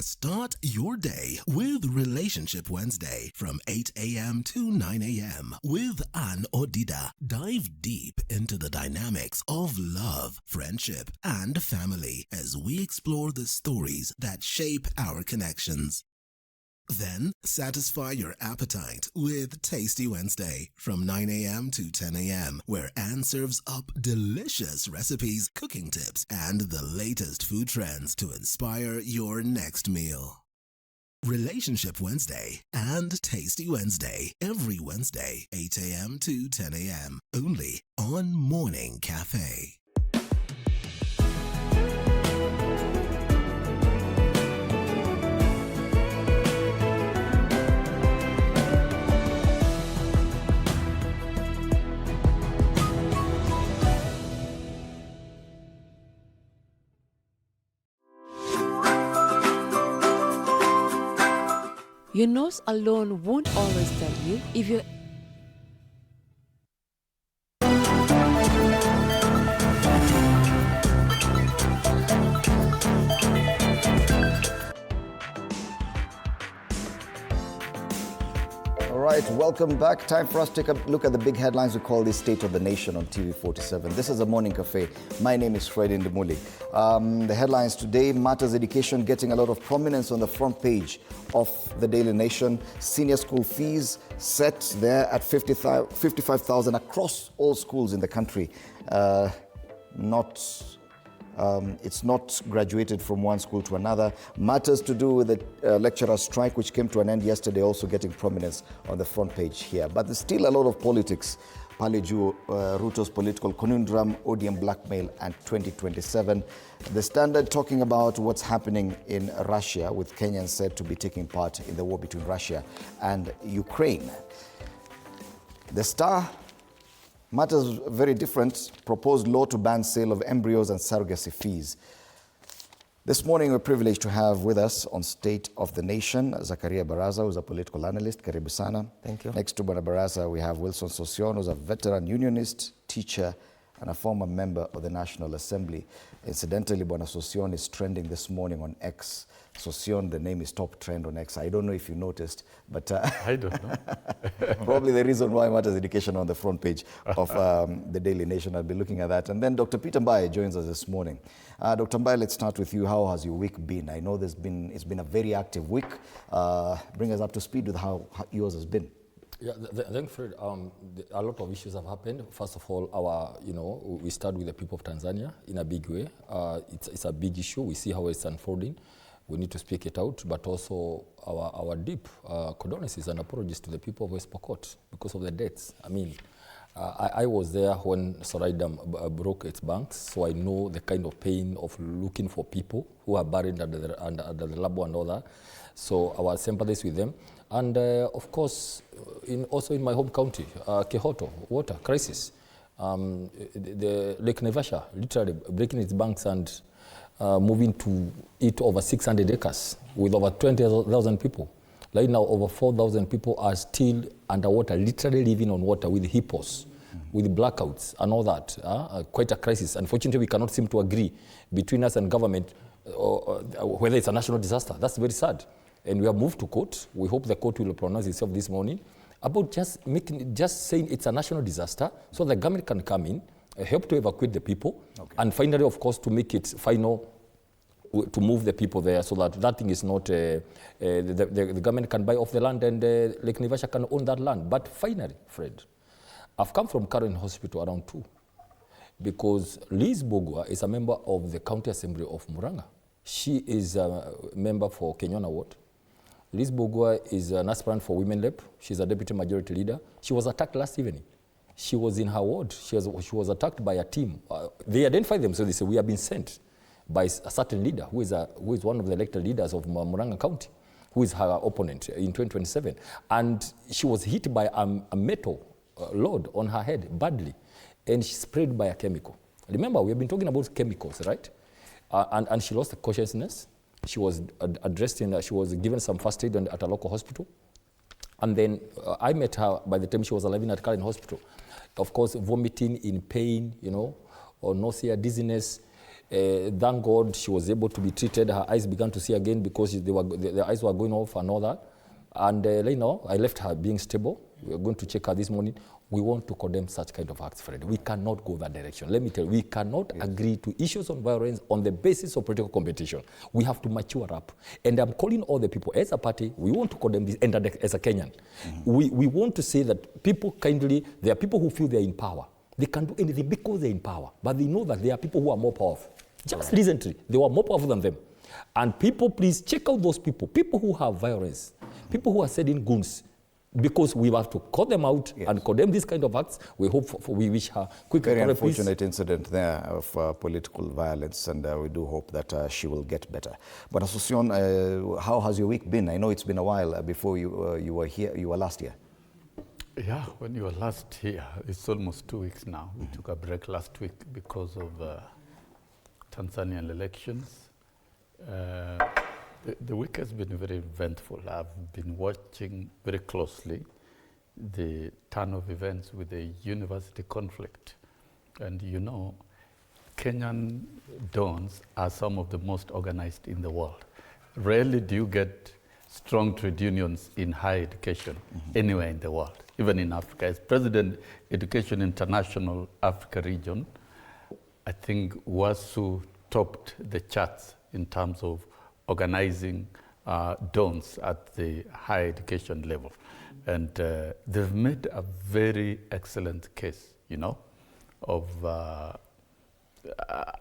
Start your day with Relationship Wednesday from 8 a.m. to 9 a.m. with Ann Odida. Dive deep into the dynamics of love, friendship, and family as we explore the stories that shape our connections. Then satisfy your appetite with Tasty Wednesday from 9 a.m. to 10 a.m. where Anne serves up delicious recipes, cooking tips, and the latest food trends to inspire your next meal. Relationship Wednesday and Tasty Wednesday every Wednesday 8 a.m. to 10 a.m. only on Morning Cafe. Your nose alone won't always tell you if you're All right, welcome back. Time for us to take a look at the big headlines. We call this State of the Nation on TV47. This is a morning cafe. My name is Fred Ndimuli. The headlines today: Matters Education getting a lot of prominence on the front page of the Daily Nation. Senior school fees set there at 55,000 across all schools in the country. It's not graduated from one school to another. Matters to do with the lecturer strike, which came to an end yesterday, also getting prominence on the front page here. But there's still a lot of politics. Pale Ruto's political conundrum, ODM blackmail, and 2027. The Standard talking about what's happening in Russia, with Kenyans said to be taking part in the war between Russia and Ukraine. The Star, matters very different. Proposed law to ban sale of embryos and surrogacy fees. This morning, we're privileged to have with us on State of the Nation, Zakaria Baraza, who's a political analyst. Karibu sana. Thank you. Next to Bwana Baraza, we have Wilson Sosion, who's a veteran unionist, teacher, and a former member of the National Assembly. Incidentally, Bwana Sosion is trending this morning on X. Sosion, the name is top trend on X. I don't know if you noticed, but I don't know. probably the reason why Matters Education on the front page of the Daily Nation. I'll be looking at that. And then Dr. Peter Mbaye joins us this morning. Dr. Mbaye, let's start with you. How has your week been? I know it's been a very active week. Bring us up to speed with how yours has been. Yeah, thanks, Fred. A lot of issues have happened. First of all, we start with the people of Tanzania in a big way. It's a big issue. We see how it's unfolding. We need to speak it out, but also our deep condolences and apologies to the people of West Pokot because of the deaths. I mean, I was there when Sorai Dam broke its banks, so I know the kind of pain of looking for people who are buried under the Labo and all that. So our sympathies with them. And of course, also in my home county, Kehoto, water crisis. The Lake Naivasha literally breaking its banks and moving to it over 600 acres with over 20,000 people. Right now, over 4,000 people are still underwater, literally living on water with hippos, with blackouts and all that. Quite a crisis. Unfortunately, we cannot seem to agree between us and government whether it's a national disaster. That's very sad. And we have moved to court. We hope the court will pronounce itself this morning about just saying it's a national disaster so the government can come in, help to evacuate the people, and finally, of course, to make it final, to move the people there so that thing is not, the government can buy off the land and Lake Naivasha can own that land. But finally, Fred, I've come from Karen Hospital around 2 because Liz Bogwa is a member of the County Assembly of Muranga. She is a member for Kenyana Ward. Liz Bogwa is an aspirant for Women Rep. She's a deputy majority leader. She was attacked last evening. She was in her ward. She was attacked by a team. They identified them, so they say, we have been sent by a certain leader who is one of the elected leaders of Muranga County, who is her opponent in 2027. And she was hit by a metal load on her head badly, and she sprayed by a chemical. Remember, we have been talking about chemicals, right? And she lost consciousness. She was she was given some first aid at a local hospital. And then I met her by the time she was alive at Karen Hospital. Of course, vomiting, in pain, or nausea, dizziness. Thank God she was able to be treated. Her eyes began to see again because the eyes were going off and all that. And I left her being stable. We are going to check her this morning. We want to condemn such kind of acts, Fred. We cannot go that direction. Let me tell you, we cannot agree to issues on violence on the basis of political competition. We have to mature up. And I'm calling all the people, as a party, we want to condemn this, and as a Kenyan. We want to say that there are people who feel they're in power. They can do anything because they're in power. But they know that there are people who are more powerful. Just recently, they were more powerful than them. And people, please check out those people who have violence, people who are selling goons, because we have to call them out and condemn these kind of acts. We hope we wish her quick recovery. Very unfortunate incident there of political violence, and we do hope that she will get better. But Asuncion, how has your week been? I know it's been a while before you were here. You were last year. Yeah, when you were last here, it's almost 2 weeks now. We took a break last week because of Tanzanian elections. The week has been very eventful. I've been watching very closely the turn of events with the university conflict. And you know, Kenyan dons are some of the most organized in the world. Rarely do you get strong trade unions in higher education anywhere in the world, even in Africa. As President, Education International Africa region, I think WASU topped the charts in terms of organizing dons at the higher education level. And they've made a very excellent case, you know, of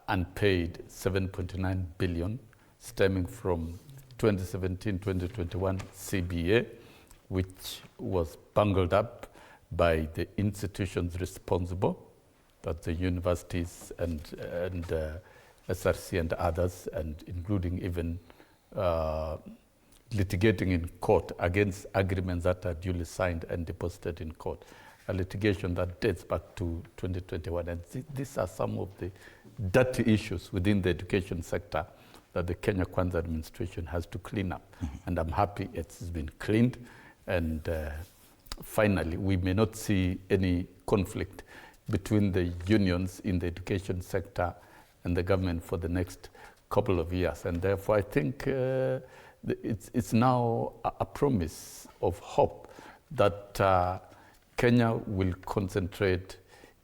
unpaid 7.9 billion stemming from 2017-2021 CBA, which was bungled up by the institutions responsible, that's the universities and SRC and others, and including even litigating in court against agreements that are duly signed and deposited in court, a litigation that dates back to 2021. And these are some of the dirty issues within the education sector that the Kenya Kwanza administration has to clean up. And I'm happy it's been cleaned. And finally, we may not see any conflict between the unions in the education sector and the government for the next couple of years. And therefore, I think it's now a promise of hope that Kenya will concentrate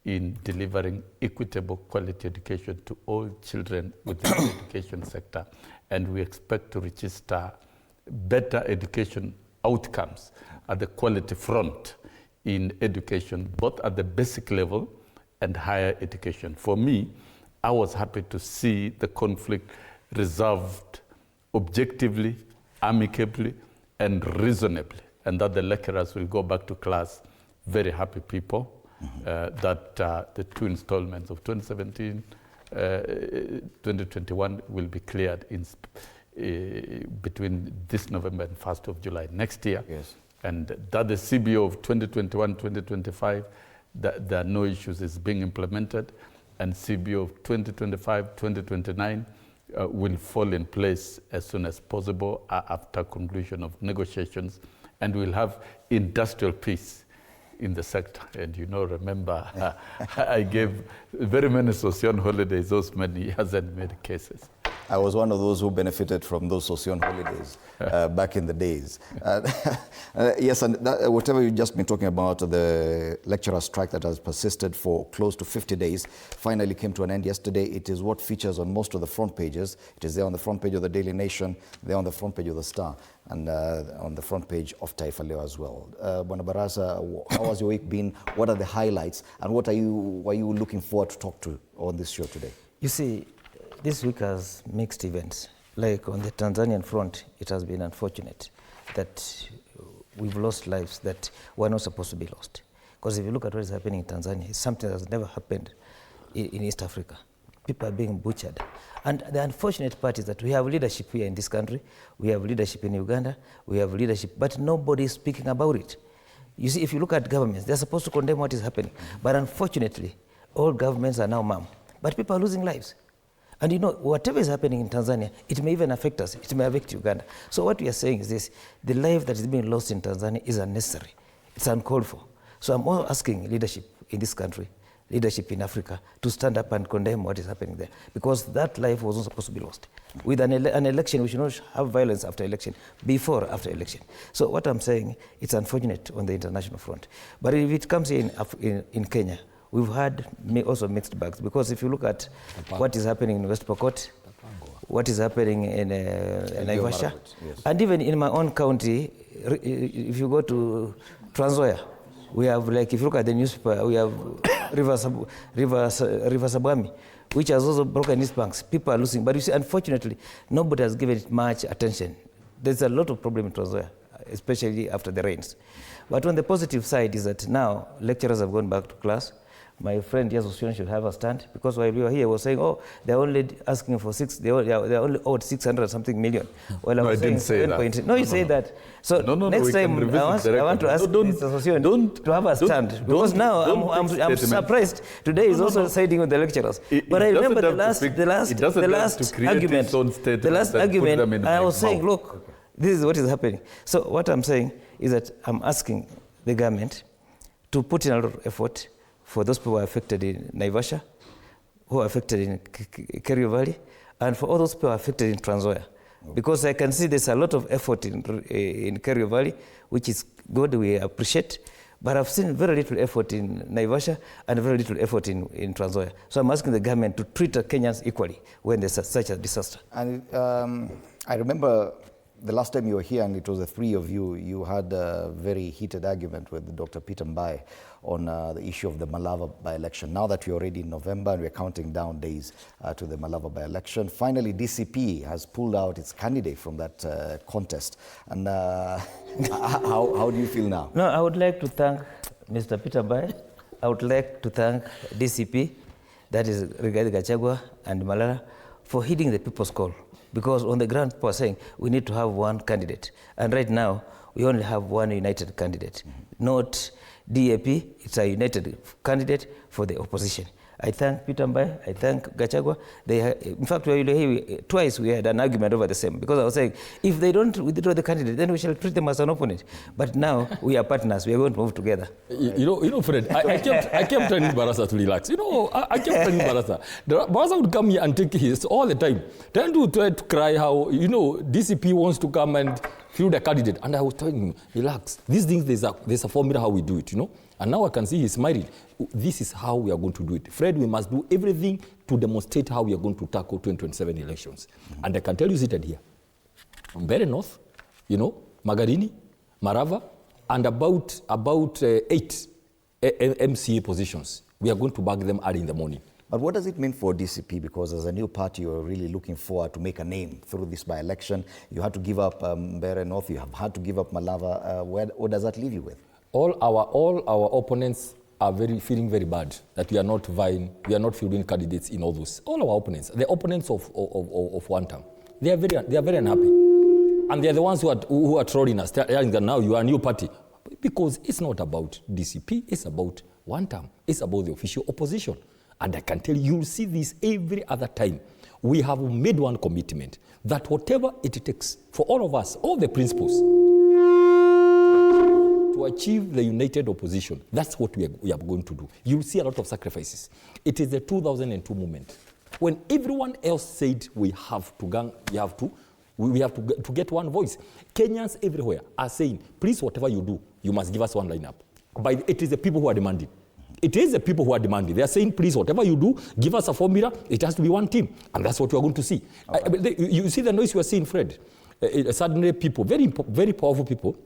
in delivering equitable quality education to all children within the education sector. And we expect to register better education outcomes at the quality front in education, both at the basic level and higher education. For me, I was happy to see the conflict resolved objectively, amicably, and reasonably, and that the lecturers will go back to class very happy people, that the two installments of 2017, 2021 will be cleared between this November and 1st of July next year. Yes. And that the CBO of 2021, 2025, there are no issues, is being implemented, and CBO of 2025, 2029 will fall in place as soon as possible after conclusion of negotiations, and we'll have industrial peace in the sector. And you know, remember, I gave very many Sossion holidays those many years and made cases. I was one of those who benefited from those Sossion holidays back in the days. Yes, and whatever you've just been talking about, the lecturer strike that has persisted for close to 50 days, finally came to an end yesterday. It is what features on most of the front pages. It is there on the front page of the Daily Nation, there on the front page of the Star, and on the front page of Taifa Leo as well. Bwana Barasa, how has your week been? What are the highlights? And what are you looking forward to talk to on this show today? You see, this week has mixed events. Like on the Tanzanian front, it has been unfortunate that we've lost lives that were not supposed to be lost. Because if you look at what is happening in Tanzania, it's something that has never happened in East Africa. People are being butchered. And the unfortunate part is that we have leadership here in this country, we have leadership in Uganda, we have leadership, but nobody is speaking about it. You see, if you look at governments, they're supposed to condemn what is happening. But unfortunately, all governments are now mum. But people are losing lives. And you know, whatever is happening in Tanzania, it may even affect us. It may affect Uganda. So what we are saying is this: the life that is being lost in Tanzania is unnecessary. It's uncalled for. So I'm all asking leadership in this country, leadership in Africa, to stand up and condemn what is happening there. Because that life wasn't supposed to be lost. With an election, we should not have violence after election, before, after election. So what I'm saying, it's unfortunate on the international front. But if it comes in Kenya, we've had also mixed bags, because if you look at what is happening in West Pokot, what is happening in Naivasha, yes. And even in my own county, if you go to Trans Nzoia, we have, like, if you look at the newspaper, we have River Sabwami, which has also broken its banks. People are losing. But you see, unfortunately, nobody has given it much attention. There's a lot of problem in Trans Nzoia, especially after the rains. But on the positive side is that now lecturers have gone back to class. my friend Yes Ocean should have a stand, because while we were here, I was saying, oh, they're only asking for they're only owed 600 something million. Well, no, I didn't say that. No, you say that. So next time, I want to ask Mr. Ocean to have a stand, because now I'm surprised. Today is also siding with the lecturers. But I remember the last argument, I was saying, look, this is what is happening. So what I'm saying is that I'm asking the government to put in a lot of effort for those people who are affected in Naivasha, who are affected in Kerio Valley, and for all those people who are affected in Trans Nzoia. Because I can see there's a lot of effort in Kerio Valley, which is good, we appreciate, but I've seen very little effort in Naivasha and very little effort in Trans Nzoia. So I'm asking the government to treat Kenyans equally when there's such a disaster. And I remember the last time you were here, and it was the three of you, you had a very heated argument with Dr. Peter Mbai on the issue of the Malava by-election. Now that we're already in November and we're counting down days to the Malava by-election, finally DCP has pulled out its candidate from that contest. And how do you feel now? No, I would like to thank Mr. Peter Mbai. I would like to thank DCP, that is Rigathi Gachagua and Malala, for heeding the people's call. Because on the ground, people are saying we need to have one candidate. And right now, we only have one united candidate. Not DAP, it's a united candidate for the opposition. I thank Peter Mbai, I thank Gachagua. In fact, twice we had an argument over the same, because I was saying, if they don't withdraw the candidate, then we shall treat them as an opponent. But now we are partners, we are going to move together. You know, Fred, I kept telling Barasa to relax. I kept telling Barasa. Barasa would come here and take his all the time. Trying to cry how, DCP wants to come and field a candidate. And I was telling him, relax. These things, there's a formula how we do it, And now I can see he's smiling. This is how we are going to do it. Fred, we must do everything to demonstrate how we are going to tackle 2027 elections. And I can tell you seated here, from very north, Magarini, Marava, and about 8 MCA positions. We are going to bag them early in the morning. But what does it mean for DCP? Because as a new party, you're really looking forward to make a name through this by-election. You had to give up Mbeere North, you have had to give up Malava. What does that leave you with? All our opponents are feeling very bad that we are not fielding candidates in all those. All our opponents, the opponents of one term, they are very unhappy, and they are the ones who are trolling us, telling that now you are a new party, because it's not about DCP, it's about one term, it's about the official opposition, and I can tell you, you'll see this every other time. We have made one commitment that whatever it takes for all of us, all the principles, to achieve the united opposition, that's what we are going to do. You'll see a lot of sacrifices. It is the 2002 movement, when everyone else said we have to get one voice. Kenyans everywhere are saying, please, whatever you do, you must give us one lineup. But it is the people who are demanding. It is the people who are demanding. They are saying, please, whatever you do, give us a formula. It has to be one team. And that's what we are going to see. Okay. You see the noise you are seeing, Fred. Suddenly people, very, very powerful people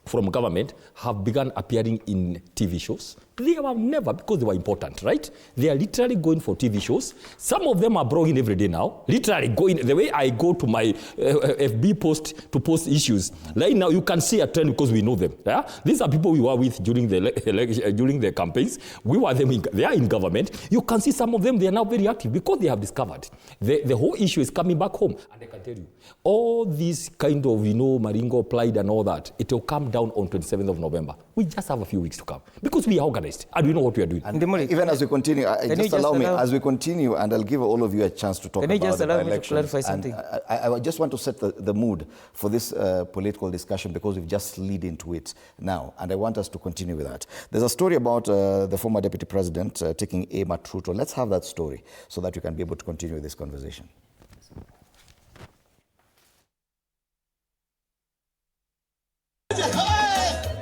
from government have begun appearing in TV shows. They were never, because they were important, right? They are literally going for TV shows. Some of them are blogging every day now. Literally going, the way I go to my FB post to post issues, right now you can see a trend because we know them. Yeah? These are people we were with during the campaigns. We were them, they are in government. You can see some of them, they are now very active because they have discovered. The whole issue is coming back home. And I can tell you, all these kind of, Maringo, Pride and all that, it will come down on 27th of November. We just have a few weeks to come because we are organized and we know what we are doing. And even as we continue, just allow me, as we continue, and I'll give all of you a chance to talk about the election. Can I just clarify something? I just want to set the mood for this political discussion because we've just lead into it now, and I want us to continue with that. There's a story about the former deputy president taking aim at Ruto. Let's have that story so that you can be able to continue this conversation.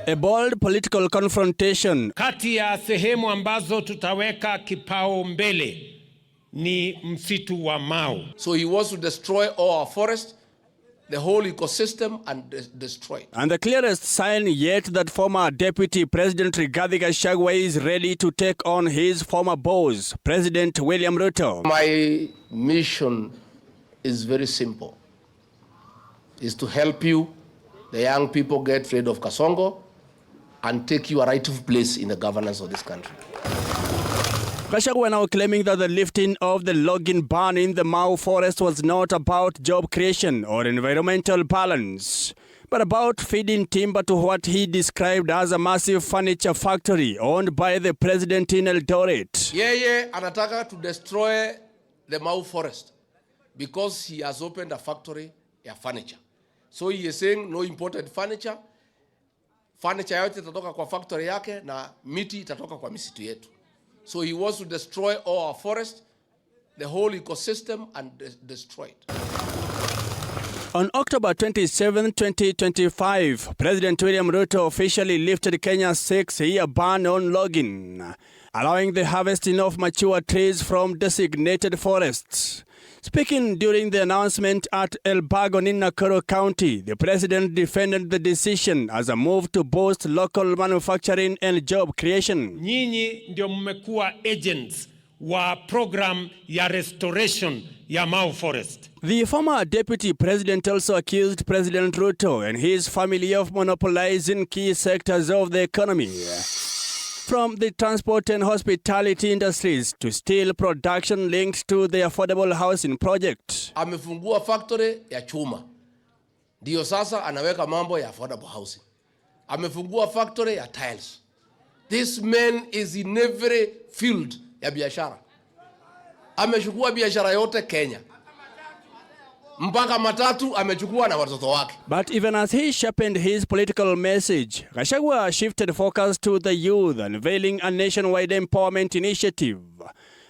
A bold political confrontation. Kati ya sehemu ambazo tutaweka kipao mbele ni msitu wa Mau. So he wants to destroy all our forests, the whole ecosystem, and destroy it. And the clearest sign yet that former Deputy President Rigathi Gachagua is ready to take on his former boss, President William Ruto. My mission is very simple. Is to help you, the young people, get rid of Kasongo and take your rightful place in the governance of this country. Gachagua now claiming that the lifting of the logging ban in the Mau forest was not about job creation or environmental balance, but about feeding timber to what he described as a massive furniture factory owned by the president in Eldoret. Yeye anataka to destroy the Mau forest because he has opened a factory ya furniture. So he is saying no imported furniture. Furniture yote itatoka kwa factory yake na miti itatoka kwa misitu yetu. So he wants to destroy all our forest, the whole ecosystem, and destroy it. On October 27, 2025, President William Ruto officially lifted Kenya's 6-year ban on logging, allowing the harvesting of mature trees from designated forests. Speaking during the announcement at El Bagon in Nakuru County, the president defended the decision as a move to boost local manufacturing and job creation. Nyinyi ndio mmekuwa agents wa program ya restoration ya Mau Forest. The former deputy president also accused President Ruto and his family of monopolizing key sectors of the economy, from the transport and hospitality industries to steel production linked to the affordable housing project. Amefungua factory ya chuma. Ndio sasa anaweka mambo ya affordable housing. Amefungua factory ya tiles. This man is in every field ya biashara. Amechukua biashara yote Kenya. Mpaka matatu amechukua na watoto wake. But even as he sharpened his political message, Gachagua shifted focus to the youth, unveiling a nationwide empowerment initiative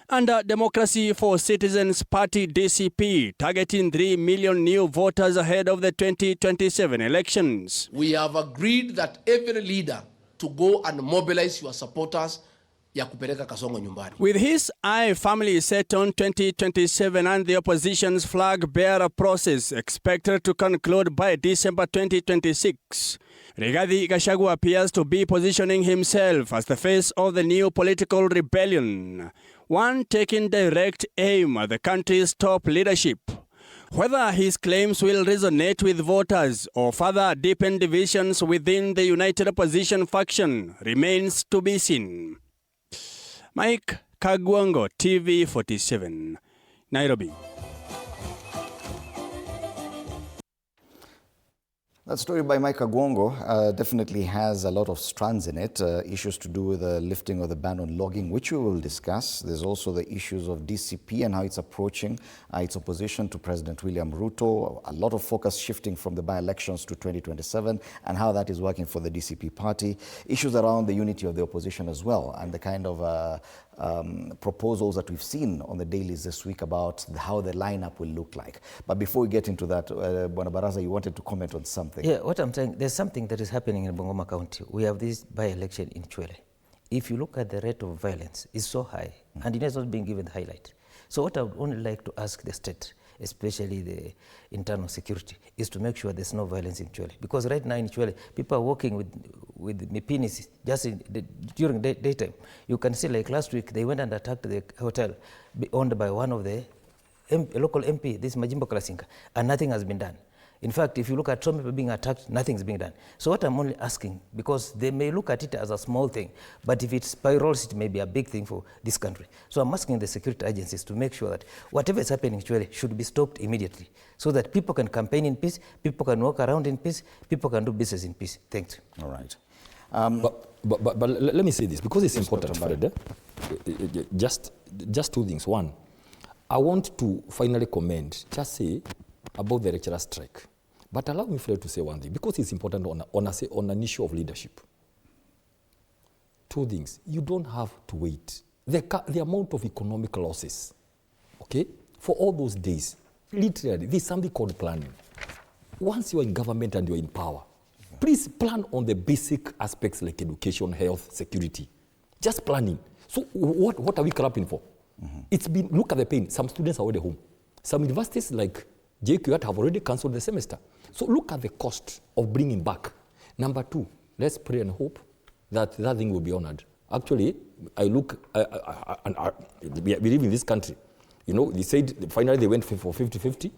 under Democracy for Citizens Party DCP, targeting 3 million new voters ahead of the 2027 elections. We have agreed that every leader to go and mobilize your supporters ya kupeleka Kasongo nyumbani. With his eye family set on 2027 and the opposition's flag bearer process expected to conclude by December 2026, Rigathi Gachagua appears to be positioning himself as the face of the new political rebellion, one taking direct aim at the country's top leadership. Whether his claims will resonate with voters or further deepen divisions within the united opposition faction remains to be seen. Mike Kagwango, TV47, Nairobi. That story by Mike Kagwango definitely has a lot of strands in it. Issues to do with the lifting of the ban on logging, which we will discuss. There's also the issues of DCP and how it's approaching its opposition to President William Ruto. A lot of focus shifting from the by-elections to 2027 and how that is working for the DCP party. Issues around the unity of the opposition as well, and the kind of proposals that we've seen on the dailies this week about how the lineup will look like. But before we get into that, Bwana Baraza, you wanted to comment on something. Yeah, what I'm saying, there's something that is happening in Bungoma County. We have this by-election in Chwele. If you look at the rate of violence, it's so high, and it has not been given the highlight. So what I would only like to ask the state, especially the internal security, is to make sure there's no violence in Chwele. Because right now in Chwele, people are walking with mipinis just during daytime. You can see, like last week, they went and attacked the hotel owned by one of the local MP, this Majimbo Kalasinga, and nothing has been done. In fact, if you look at some people being attacked, nothing's being done. So what I'm only asking, because they may look at it as a small thing, but if it spirals, it may be a big thing for this country. So I'm asking the security agencies to make sure that whatever is happening actually should be stopped immediately, so that people can campaign in peace, people can walk around in peace, people can do business in peace. Thanks. All right. But let me say this, because it's important, Fred. Just two things. One, I want to finally comment, just say, about the lecturer strike. But allow me, Fred, to say one thing, because it's important on an issue of leadership. Two things. You don't have to wait. The amount of economic losses, okay, for all those days, literally, there's something called planning. Once you're in government and you're in power, please plan on the basic aspects like education, health, security. Just planning. So what are we clapping for? It's been, look at the pain. Some students are already home. Some universities like JQAT have already cancelled the semester. So look at the cost of bringing back. Number two, let's pray and hope that that thing will be honored. Actually, we live in this country. You know, they said finally they went for 50-50,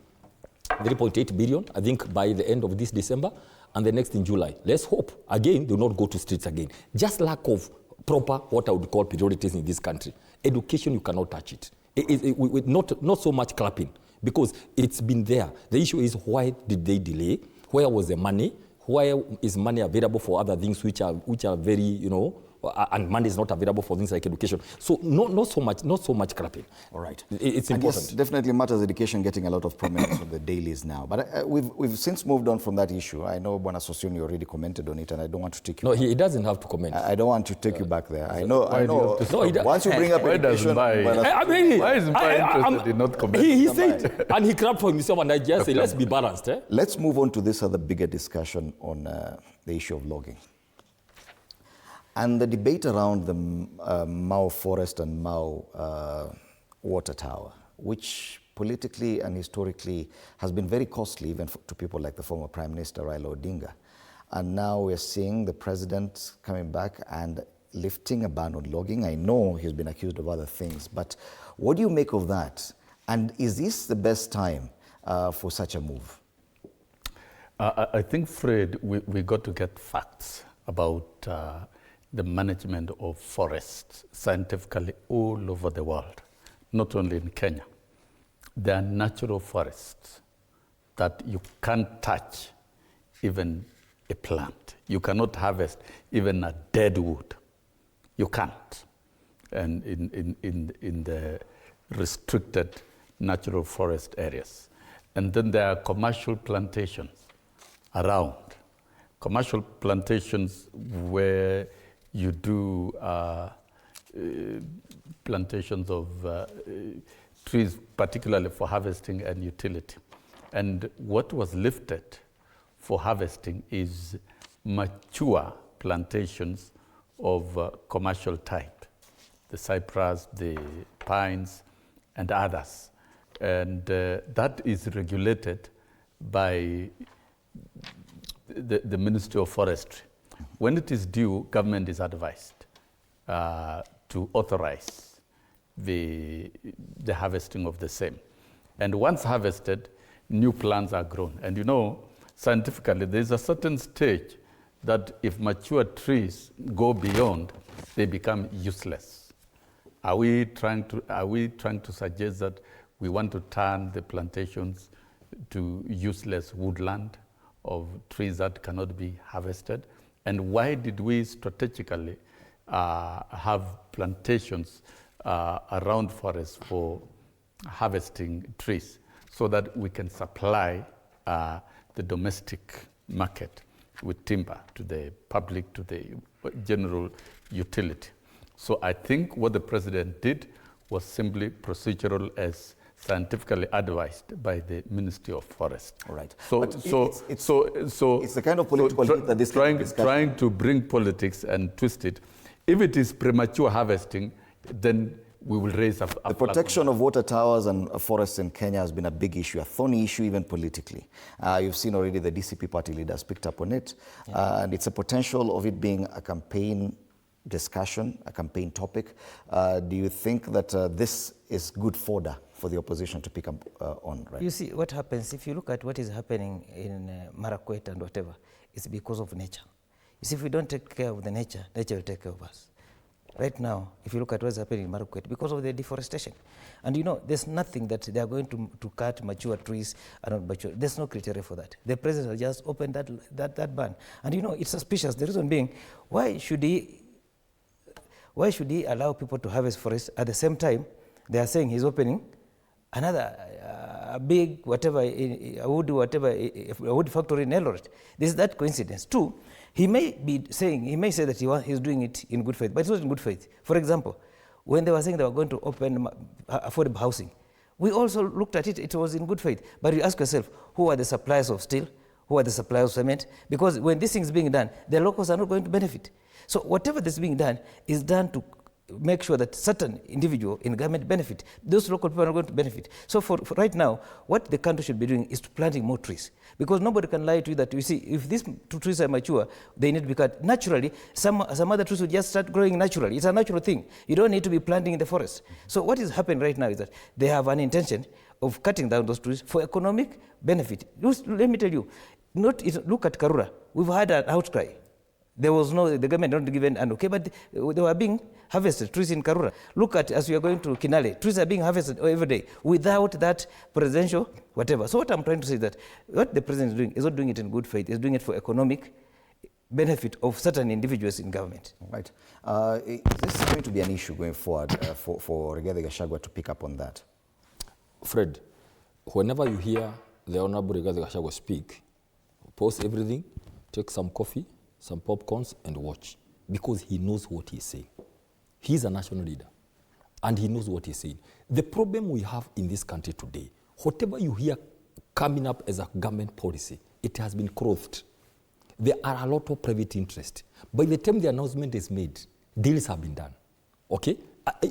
3.8 billion, I think by the end of this December, and the next in July. Let's hope, again, they will not go to streets again. Just lack of proper, what I would call priorities in this country. Education, you cannot touch it. Not so much clapping, because it's been there. The issue is, why did they delay? Where was the money? Why is money available for other things which are very, you know, and money is not available for things like education? So not so much clapping. All right. It's and important. yes, definitely matters education getting a lot of prominence on the dailies now. But we've since moved on from that issue. I know Bwana Sosioni already commented on it, and I don't want to take you. No, he doesn't have to comment. I don't want to take you back there. I know. No, once you bring up education, why is Mbai interested in not commenting? He said, and he clapped for himself, and I just say, let's be balanced. Let's move on to this other bigger discussion on the issue of logging. And the debate around the Mau Forest and Mau Water Tower, which politically and historically has been very costly even to people like the former Prime Minister Raila Odinga. And now we're seeing the president coming back and lifting a ban on logging. I know he's been accused of other things, but what do you make of that? And is this the best time for such a move? I think, Fred, we got to get facts about the management of forests scientifically all over the world, not only in Kenya. There are natural forests that you can't touch even a plant. You cannot harvest even a dead wood. You can't. And in the restricted natural forest areas. And then there are commercial plantations around. Commercial plantations where you do plantations of trees, particularly for harvesting and utility. And what was lifted for harvesting is mature plantations of commercial type, the cypress, the pines, and others. And that is regulated by the Ministry of Forestry. When it is due, government is advised to authorize the harvesting of the same. And once harvested, new plants are grown. And you know, scientifically, there's a certain stage that if mature trees go beyond, they become useless. Are we trying to suggest that we want to turn the plantations to useless woodland of trees that cannot be harvested? And why did we strategically have plantations around forests for harvesting trees so that we can supply the domestic market with timber to the public, to the general utility? So I think what the president did was simply procedural as scientifically advised by the Ministry of Forest. All right. So it's the kind of political hit that this trying to bring politics and twist it. If it is premature harvesting, then we will raise a The protection of water towers and forests in Kenya has been a big issue, a thorny issue even politically. You've seen already the DCP party leaders picked up on it, and it's a potential of it being a campaign discussion, a campaign topic. Do you think that this is good fodder for the opposition to pick up on? Right? You see, what happens, if you look at what is happening in Marakwet and whatever, it's because of nature. You see, if we don't take care of the nature, nature will take care of us. Right now, if you look at what's happening in Marakwet, because of the deforestation. And you know, there's nothing that they are going to cut mature trees are not mature. There's no criteria for that. The president has just opened that ban. And you know, it's suspicious. The reason being, why should he allow people to harvest forests at the same time they are saying he's opening another big whatever, a wood factory in Eldoret? There's that coincidence. Two, he may say that he's doing it in good faith, but it's not in good faith. For example, when they were saying they were going to open affordable housing, we also looked at it, it was in good faith. But you ask yourself, who are the suppliers of steel? Who are the suppliers of cement? Because when this thing is being done, the locals are not going to benefit. So whatever that's being done is done to make sure that certain individual in government benefit. Those local people are not going to benefit. So for right now, what the country should be doing is planting more trees. Because nobody can lie to you that, you see, if these two trees are mature, they need to be cut. Naturally, some other trees will just start growing naturally. It's a natural thing. You don't need to be planting in the forest. So what is happening right now is that they have an intention of cutting down those trees for economic benefit. Let me tell you, look at Karura. We've had an outcry. There was the government not given an okay, but they were being harvested, trees in Karura. Look at, as we are going to Kinale, trees are being harvested every day without that presidential whatever. So what I'm trying to say is that what the president is doing is not doing it in good faith, he's doing it for economic benefit of certain individuals in government. Right. Is this going to be an issue going forward for Rigathi Gachagua to pick up on that? Fred, whenever you hear the Honorable Rigathi Gachagua speak, pause everything, take some coffee, some popcorns, and watch, because he knows what he's saying. He's a national leader, and he knows what he's saying. The problem we have in this country today, whatever you hear coming up as a government policy, it has been clothed. There are a lot of private interest. By the time the announcement is made, deals have been done. Okay?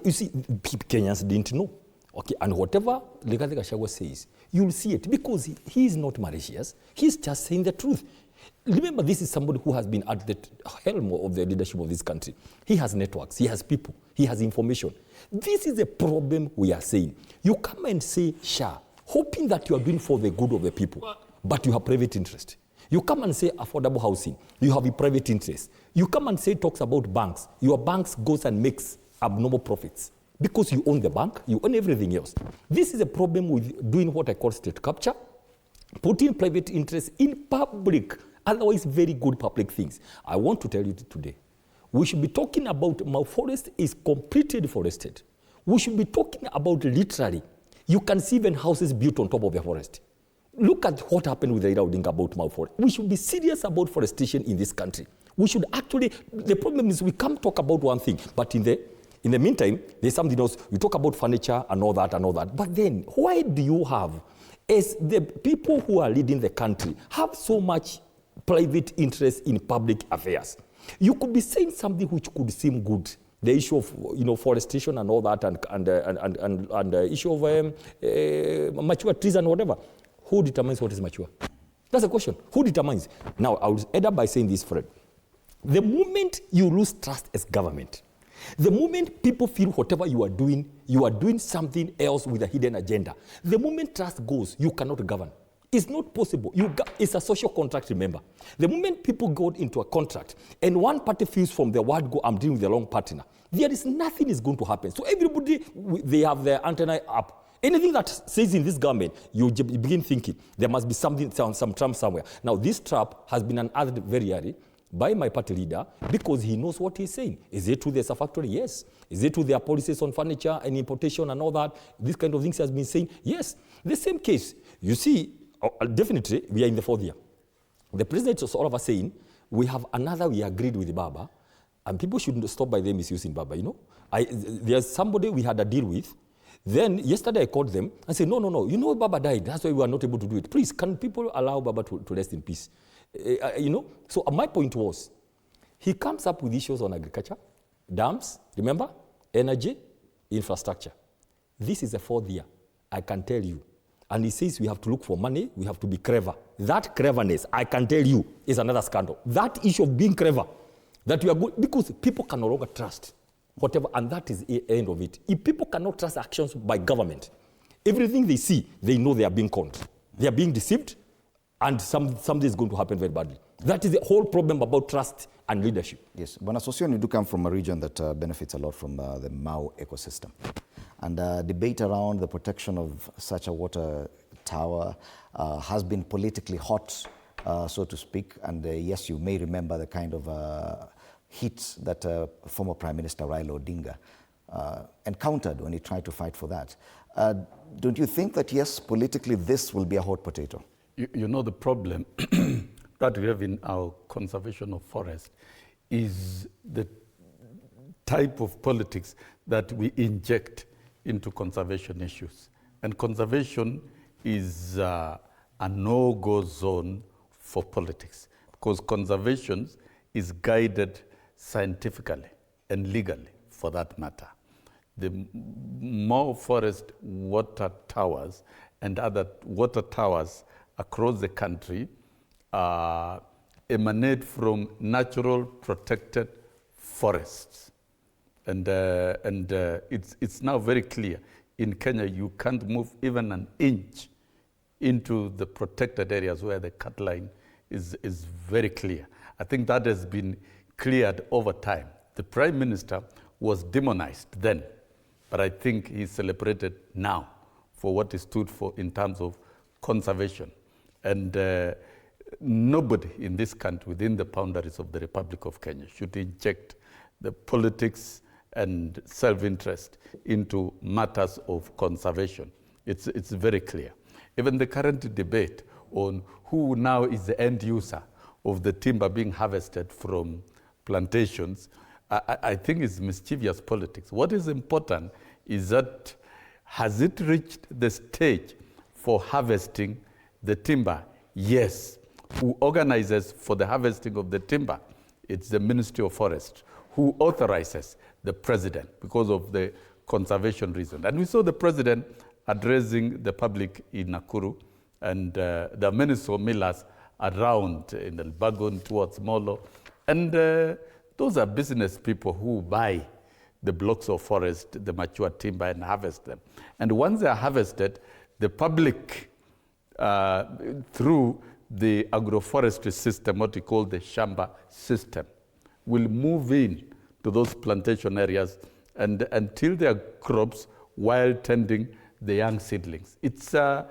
You see, Kenyans didn't know. Okay? And whatever Rigathi Gachagua says, you'll see it, because he is not malicious. He's just saying the truth. Remember, this is somebody who has been at the helm of the leadership of this country. He has networks, he has people, he has information. This is the problem we are saying. You come and say, Sha, hoping that you are doing for the good of the people, but you have private interest. You come and say affordable housing, you have a private interest. You come and say talks about banks, your banks goes and makes abnormal profits. Because you own the bank, you own everything else. This is a problem with doing what I call state capture, putting private interests in public, otherwise very good public things. I want to tell you today, we should be talking about my forest is completely deforested. We should be talking about literally, you can see even houses built on top of the forest. Look at what happened with Raila Odinga about Mau Forest. We should be serious about forestation in this country. We should actually, the problem is we can't talk about one thing, but in the meantime, there's something else. We talk about furniture and all that. But then, why do you have, as the people who are leading the country, have so much private interest in public affairs? You could be saying something which could seem good. The issue of forestation and all that, and the issue of mature trees and whatever. Who determines what is mature? That's the question. Who determines? Now, I will end up by saying this, Fred. The moment you lose trust as government, the moment people feel whatever you are doing something else with a hidden agenda. The moment trust goes, you cannot govern. It's not possible. It's a social contract, remember. The moment people go into a contract and one party feels from the word go, I'm dealing with the wrong partner, there is nothing is going to happen. So everybody, they have their antenna up. Anything that says in this government, you begin thinking there must be something, some trap somewhere. Now, this trap has been unearthed very early by my party leader because he knows what he's saying. Is it true there's a factory? Yes. Is it true there are policies on furniture and importation and all that? This kind of things has been saying? Yes. The same case. You see, definitely, we are in the fourth year. The president is all of us saying, we agreed with BAMBA, and people shouldn't stop by them misusing BAMBA, you know. There's somebody we had a deal with. Then, yesterday I called them and said, no, you know BAMBA died, that's why we were not able to do it. Please, can people allow BAMBA to rest in peace? You know, so my point was, he comes up with issues on agriculture, dams, remember, energy, infrastructure. This is the fourth year, I can tell you. And he says we have to look for money, we have to be clever. That cleverness, I can tell you, is another scandal. That issue of being clever, that we are good, because people can no longer trust whatever, and that is the end of it. If people cannot trust actions by government, everything they see, they know they are being conned. They are being deceived, and something is going to happen very badly. That is the whole problem about trust and leadership. Yes, Bwana Sossion, you do come from a region that benefits a lot from the Mau ecosystem. And debate around the protection of such a water tower has been politically hot, so to speak. And yes, you may remember the kind of hits that former Prime Minister Raila Odinga encountered when he tried to fight for that. Don't you think that, yes, politically this will be a hot potato? You know, the problem that we have in our conservation of forest is the type of politics that we inject into conservation issues. And conservation is a no-go zone for politics, because conservation is guided scientifically and legally, for that matter. The Mau forest water towers and other water towers across the country emanate from natural protected forests. And it's now very clear. In Kenya, you can't move even an inch into the protected areas where the cut line is very clear. I think that has been cleared over time. The Prime Minister was demonized then, but I think he's celebrated now for what he stood for in terms of conservation. And nobody in this country, within the boundaries of the Republic of Kenya, should inject the politics and self-interest into matters of conservation. It's very clear. Even the current debate on who now is the end user of the timber being harvested from plantations, I think is mischievous politics. What is important is that, has it reached the stage for harvesting the timber? Yes. Who organizes for the harvesting of the timber? It's the Ministry of Forest. Who authorizes? The president, because of the conservation reason. And we saw the president addressing the public in Nakuru, and there are many sawmillers around in Elbagon towards Molo. And those are business people who buy the blocks of forest, the mature timber, and harvest them. And once they are harvested, the public, through the agroforestry system, what we call the Shamba system, will move in to those plantation areas and until their crops while tending the young seedlings. It's a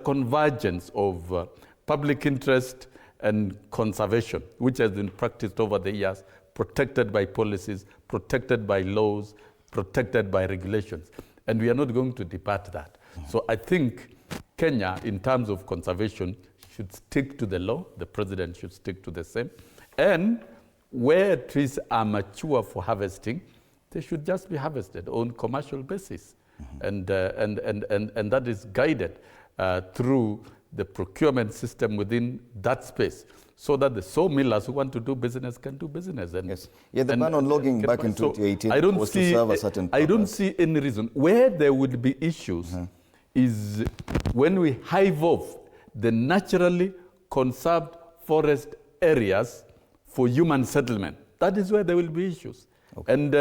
convergence of public interest and conservation, which has been practiced over the years, protected by policies, protected by laws, protected by regulations. And we are not going to depart that. So I think Kenya, in terms of conservation, should stick to the law. The president should stick to the same. And where trees are mature for harvesting, they should just be harvested on commercial basis. And that is guided through the procurement system within that space, so that the sawmillers who want to do business can do business. And yes. Yeah, the ban on logging back in 2018 was to serve a certain purpose. I don't see any reason. Where there would be issues is when we hive off the naturally conserved forest areas for human settlement. That is where there will be issues. Okay. And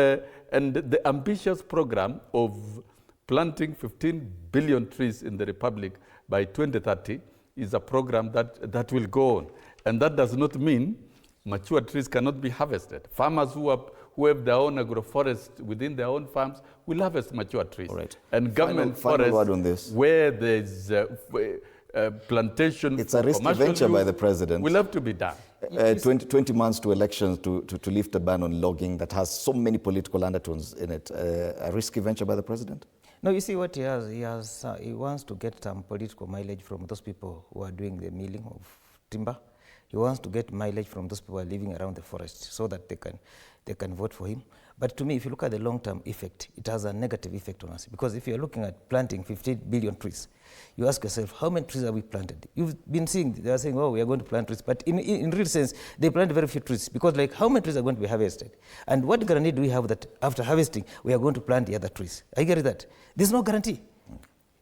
the ambitious program of planting 15 billion trees in the Republic by 2030 is a program that will go on. And that does not mean mature trees cannot be harvested. Farmers who have their own agroforest within their own farms will harvest mature trees. Right. And government forests where there's plantation. It's a risky venture by the president. Will have to be done. 20 months to elections to lift a ban on logging that has so many political undertones in it. A risky venture by the president? No, you see what he has. He wants to get some political mileage from those people who are doing the milling of timber. He wants to get mileage from those people who are living around the forest so that they can vote for him. But to me, if you look at the long-term effect, it has a negative effect on us. Because if you're looking at planting 15 billion trees, you ask yourself, how many trees have we planted? You've been seeing, they are saying, oh, we are going to plant trees. But in real sense, they plant very few trees. Because like, how many trees are going to be harvested? And what guarantee do we have that after harvesting, we are going to plant the other trees? I get that. There's no guarantee.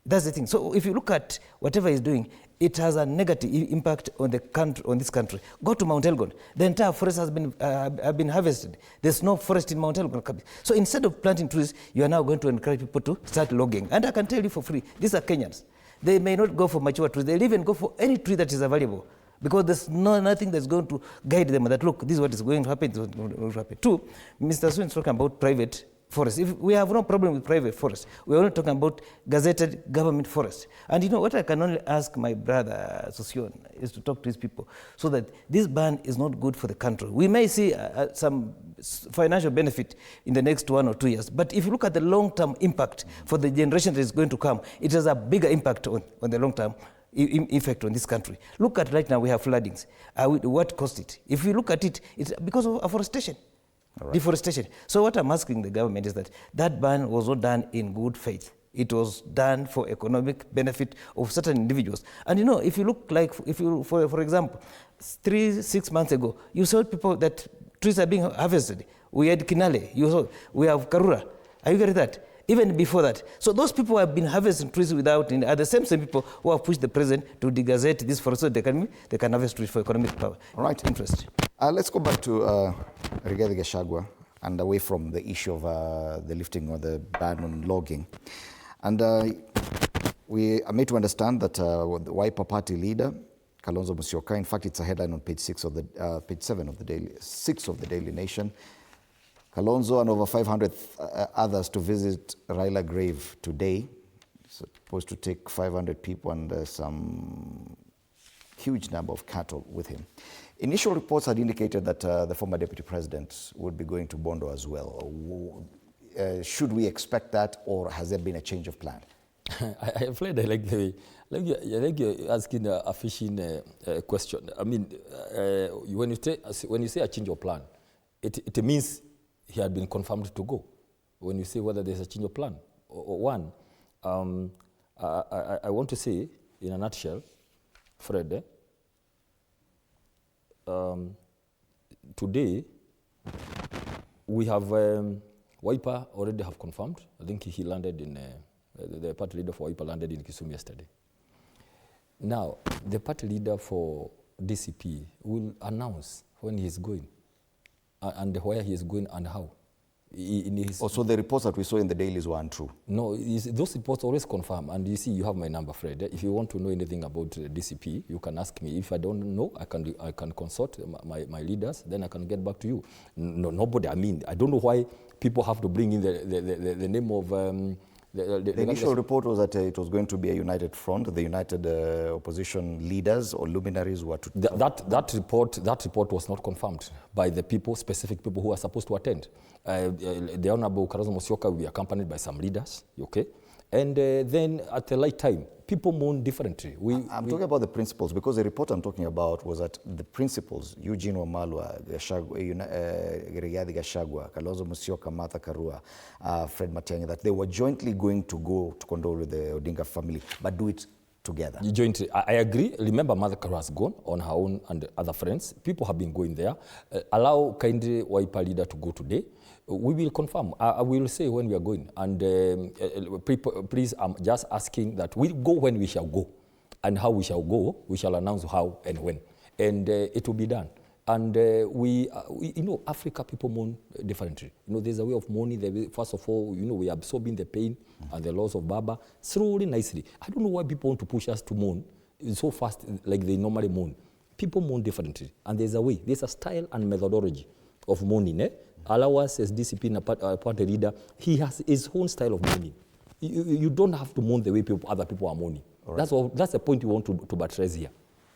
That's the thing. So if you look at whatever he's doing, it has a negative impact on the country, on this country. Go to Mount Elgon. The entire forest has been harvested. There's no forest in Mount Elgon. So instead of planting trees, you are now going to encourage people to start logging. And I can tell you for free, these are Kenyans. They may not go for mature trees. They'll even go for any tree that is available. Because there's nothing that's going to guide them that, look, this is what is going to happen, this is what is going to happen. Two, Mr. Swin is talking about private forests. If we have no problem with private forests, we're only talking about gazetted government forests. And you know what I can only ask my brother Sosion is to talk to these people so that this ban is not good for the country. We may see some financial benefit in the next 1 or 2 years, but if you look at the long-term impact for the generation that is going to come, it has a bigger impact on the long-term effect on this country. Look at right now, we have floodings. What cost it? If you look at it, it's because of afforestation. Right. Deforestation. So what I'm asking the government is that ban was not done in good faith. It was done for economic benefit of certain individuals. And you know, if you look like, for example, 6 months ago, you saw people that trees are being harvested. We had Kinale, we have Karura. Are you getting that? Even before that. So those people who have been harvesting trees without, are the same people who have pushed the president to degazette this forest so they can harvest trees for economic power. All right. Interest. Let's go back to Rigathi Gachagua and away from the issue of the lifting of the ban on logging. And we are made to understand that the Wiper Party leader, Kalonzo Musyoka. In fact, it's a headline on page 6 of the page 7 of the Daily Nation. Kalonzo and over 500 others to visit Raila grave today. It's supposed to take 500 people and some huge number of cattle with him. Initial reports had indicated that the former deputy president would be going to Bondo as well. Should we expect that, or has there been a change of plan? I like you're asking a fishing question. I mean, when you say a change of plan, it means he had been confirmed to go. When you say whether there's a change of plan, one, I want to say in a nutshell, Fred, today we have Wiper already have confirmed. I think he landed in, the party leader for Wiper landed in Kisumu yesterday. Now, the party leader for DCP will announce when he is going and where he is going and how. So the reports that we saw in the dailies were untrue? No, those reports always confirm. And you see, you have my number, Fred. If you want to know anything about DCP, you can ask me. If I don't know, I can consult my leaders, then I can get back to you. No, nobody, I mean, I don't know why people have to bring in the name of... The initial report was that it was going to be a united front, the united opposition leaders or luminaries were to... That report was not confirmed by the people, specific people who are supposed to attend. The Honorable Kalonzo Musyoka will be accompanied by some leaders, okay? And then at the right time, people mourn differently. I'm talking about the principles, because the report I'm talking about was that the principles, Eugene Wamalwa, Rigathi Gachagua, Kalonzo Musyoka, Martha Karua, Fred Matiang'i, that they were jointly going to go to condole with the Odinga family, but do it together. Jointly, I agree. Remember, Martha Karua has gone on her own and other friends. People have been going there. Allow kindly Wiper leader to go today. We will confirm. I will say when we are going. And please, I'm just asking that we go when we shall go. And how we shall go, we shall announce how and when. And it will be done. And you know, Africa people mourn differently. You know, there's a way of mourning. First of all, you know, we are absorbing the pain and the loss of BAMBA slowly, nicely. I don't know why people want to push us to mourn so fast like they normally mourn. People mourn differently. And there's a way, there's a style and methodology of mourning. Allow us as discipline, party leader, he has his own style of mourning. You don't have to mourn the way other people are mourning. Right. That's the point you want to buttress here.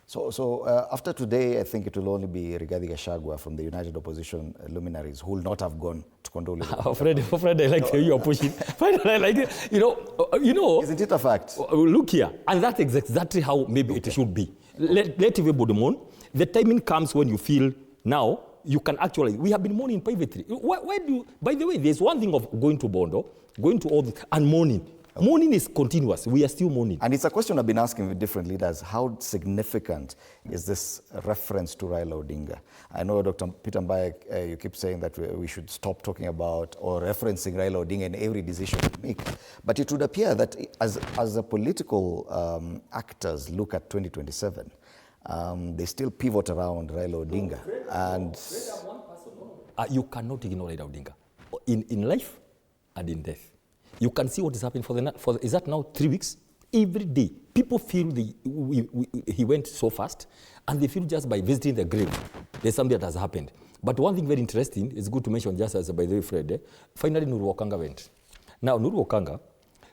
So after today, I think it will only be Rigathi Gachagua from the United Opposition luminaries who will not have gone to condole with Fred, I like how you are pushing. Fred, I like it. You know. Isn't it a fact? Look here, and that's exactly how maybe it should be. Let everybody mourn. The timing comes when you feel now. You can actually, we have been mourning privately. By the way, there's one thing of going to Bondo, going to all this, and mourning. Okay. Mourning is continuous. We are still mourning. And it's a question I've been asking with different leaders. How significant is this reference to Raila Odinga? I know, Dr. Peter Mbaye, you keep saying that we should stop talking about or referencing Raila Odinga in every decision we make. But it would appear that as the political actors look at 2027, they still pivot around Raila Odinga. You cannot ignore Raila Odinga in life and in death. You can see what is happening is that now 3 weeks? Every day, people feel he went so fast, and they feel just by visiting the grave, there's something that has happened. But one thing very interesting, it's good to mention just as by the way, Fred, finally Nuru Okanga went. Now, Nuru Okanga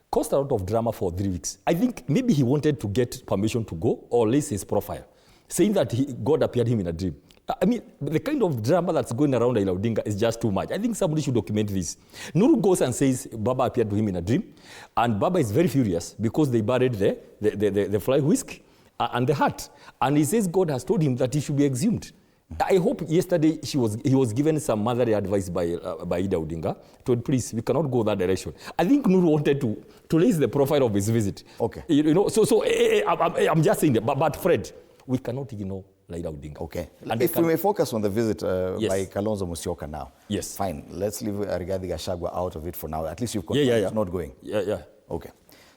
caused a lot of drama for 3 weeks. I think maybe he wanted to get permission to go or list his profile, saying that God appeared him in a dream. I mean, the kind of drama that's going around Raila Odinga is just too much. I think somebody should document this. Nuru goes and says Baba appeared to him in a dream, and Baba is very furious because they buried the fly whisk and the hat. And he says God has told him that he should be exhumed. I hope yesterday he was given some motherly advice by Ida Odinga. Told, please, we cannot go that direction. I think Nuru wanted to raise the profile of his visit. Okay. You know, so I'm just saying that. But Fred, we cannot ignore Raila Odinga. Okay. And if we may focus on the visit yes. by Kalonzo Musyoka now. Yes. Fine. Let's leave Rigathi Gachagua out of it for now. At least you've confirmed he's not going. Yeah. Okay.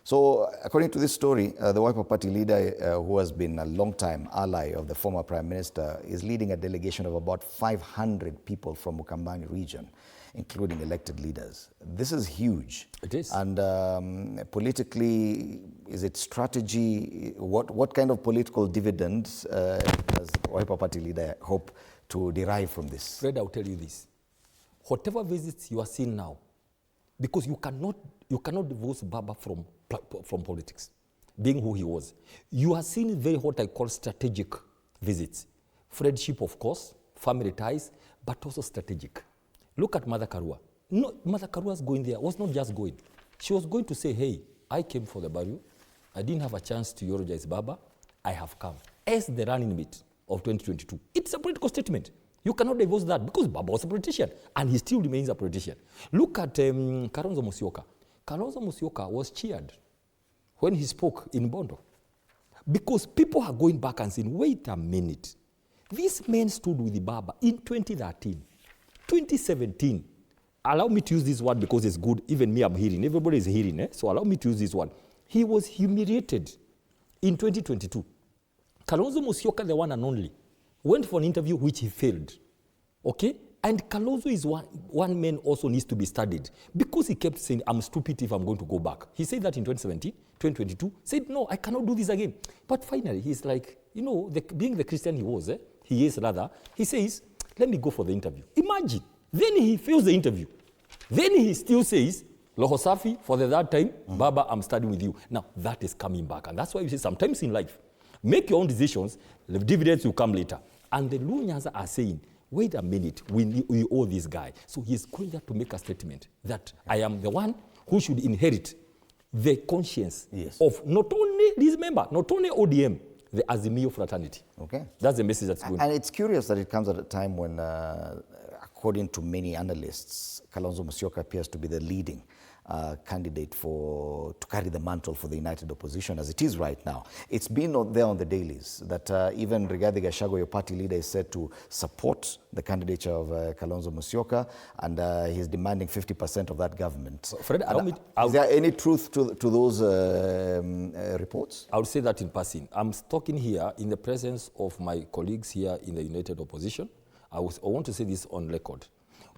So according to this story, the Wiper Party leader, who has been a long-time ally of the former Prime Minister, is leading a delegation of about 500 people from Mukambani region, including elected leaders. This is huge. It is. And politically, Is it strategy? What kind of political dividends does Wiper Party leader hope to derive from this? Fred, I'll tell you this. Whatever visits you are seeing now, because you cannot divorce Baba from politics, being who he was. You are seeing very what I call strategic visits. Friendship, of course, family ties, but also strategic. Look at Mother Karua. No, Mother Karua's going there was not just going. She was going to say, hey, I came for the burial. I didn't have a chance to eulogize Baba. I have come as the running mate of 2022. It's a political statement. You cannot divorce that because Baba was a politician and he still remains a politician. Look at Kalonzo Musyoka. Kalonzo Musyoka was cheered when he spoke in Bondo because people are going back and saying, wait a minute. This man stood with the Baba in 2013, 2017. Allow me to use this word because it's good. Even me, I'm hearing. Everybody is hearing. So allow me to use this one. He was humiliated in 2022. Kalonzo Musyoka, the one and only, went for an interview which he failed. Okay? And Kalonzo is one man also needs to be studied because he kept saying, I'm stupid if I'm going to go back. He said that in 2017, 2022, said, no, I cannot do this again. But finally, he's like, you know, being the Christian he is rather, he says, let me go for the interview. Imagine. Then he fails the interview. Then he still says, Loho Safi, for the third time, Baba, I'm studying with you. Now, that is coming back. And that's why we say sometimes in life, make your own decisions, the dividends will come later. And the Lunyasa are saying, wait a minute, we owe this guy. So he's going there to make a statement that I am the one who should inherit the conscience of not only ODM, the Azimio fraternity. Okay. That's the message that's going. And it's curious that it comes at a time when, according to many analysts, Kalonzo Musyoka appears to be the leading candidate to carry the mantle for the united opposition as it is right now. It's been there on the dailies that even Rigathi Gachagua, your party leader, is said to support the candidature of Kalonzo Musyoka, and he's demanding 50% of that government. Fred, is there any truth to those reports? I would say that in passing. I'm talking here in the presence of my colleagues here in the united opposition. I want to say this on record.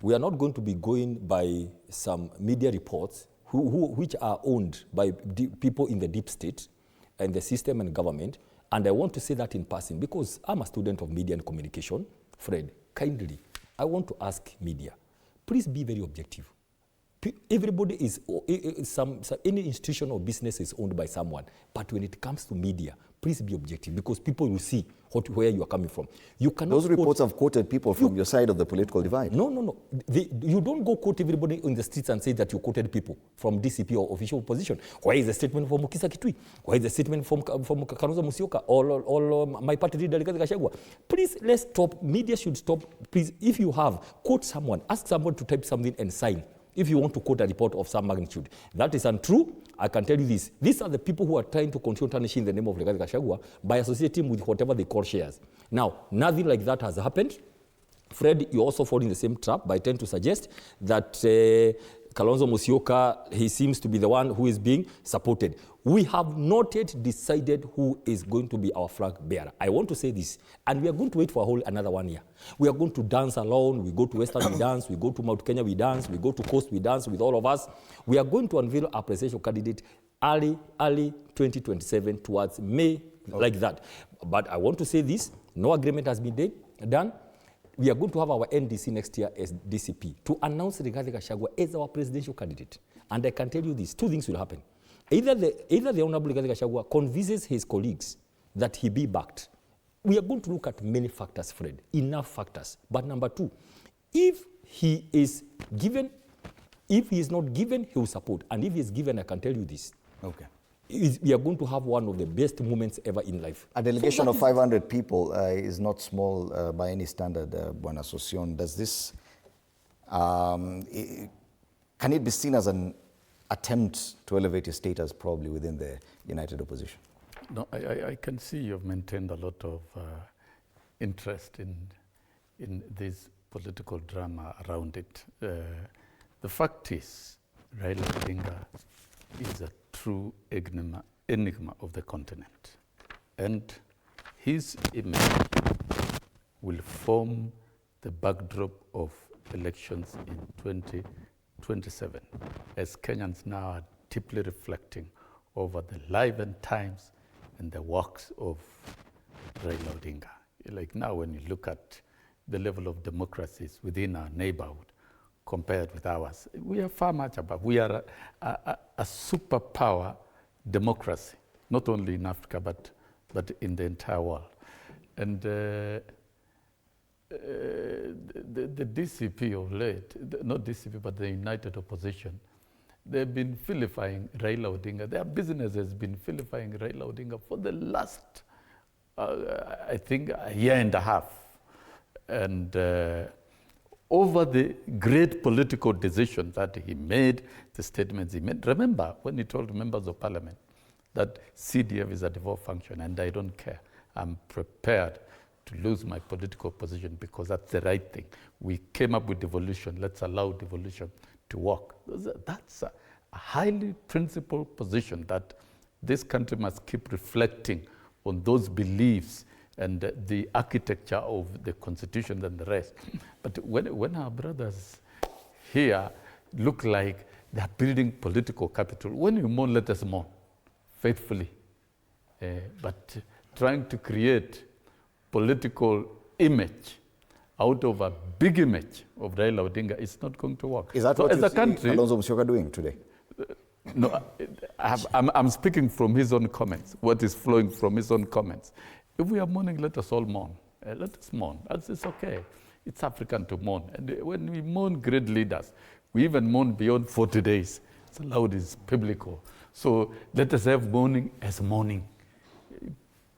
We are not going to be going by some media reports which are owned by people in the deep state and the system and government. And I want to say that in passing because I'm a student of media and communication. Fred, kindly, I want to ask media, please be very objective. Everybody is, any institution or business is owned by someone. But when it comes to media, please be objective because people will see where you are coming from. You cannot Those reports have quoted people from your side of the political divide. No. You don't go quote everybody in the streets and say that you quoted people from DCP or official opposition. Why is the statement from Mukisa Kitui? Why is the statement from Kalonzo Musyoka or my party leader Rigathi Gachagua? Please, let's stop. Media should stop. Please, if you have, quote someone. Ask someone to type something and sign. If you want to quote a report of some magnitude. That is untrue. I can tell you this. These are the people who are trying to continue tarnishing the name of Rigathi Gachagua by associating with whatever they call shares. Now, nothing like that has happened. Fred, you also fall in the same trap by trying to suggest that Kalonzo Musyoka, he seems to be the one who is being supported. We have not yet decided who is going to be our flag bearer. I want to say this, and we are going to wait for another 1 year. We are going to dance alone. We go to Western, we dance. We go to Mount Kenya, we dance. We go to Coast, we dance with all of us. We are going to unveil our presidential candidate early 2027 towards May, like that. But I want to say this, no agreement has been done. We are going to have our NDC next year as DCP to announce Rigathi Gachagua as our presidential candidate. And I can tell you this, two things will happen. Either the Honorable Rigathi Gachagua convinces his colleagues that he be backed. We are going to look at many factors, Fred, enough factors. But number two, if he is given, if he is not given, he will support. And if he is given, I can tell you this. Okay. We are going to have one of the best moments ever in life. A delegation of 500 people is not small by any standard, Buena Asocion. Does this, can it be seen as an attempt to elevate your status probably within the united opposition? No, I can see you've maintained a lot of interest in this political drama around it. The fact is, Raila Odinga is a true enigma of the continent. And his image will form the backdrop of elections in 2027, as Kenyans now are deeply reflecting over the life and times and the works of Raila Odinga. Like now when you look at the level of democracies within our neighborhood compared with ours, we are far much above. We are a superpower democracy, not only in Africa, but in the entire world. And the DCP of late, not DCP, but the United Opposition, they've been vilifying Raila Odinga. Their business has been vilifying Raila Odinga for the last, I think, a year and a half. And over the great political decisions that he made, the statements he made. Remember when he told members of parliament that CDF is a devolved function and I don't care. I'm prepared to lose my political position because that's the right thing. We came up with devolution. Let's allow devolution to work. That's a highly principled position that this country must keep reflecting on those beliefs and the architecture of the constitution and the rest. But when our brothers here look like they're building political capital, when we mourn, let us mourn faithfully. But trying to create political image out of a big image of Raila Odinga is not going to work. Is that so what as you a see country, Alonzo Musyoka doing today? No, I'm speaking from his own comments, what is flowing from his own comments. If we are mourning, let us all mourn. Let us mourn. It's okay. It's African to mourn. And when we mourn great leaders, we even mourn beyond 40 days. It's allowed, it's biblical. So let us have mourning as mourning.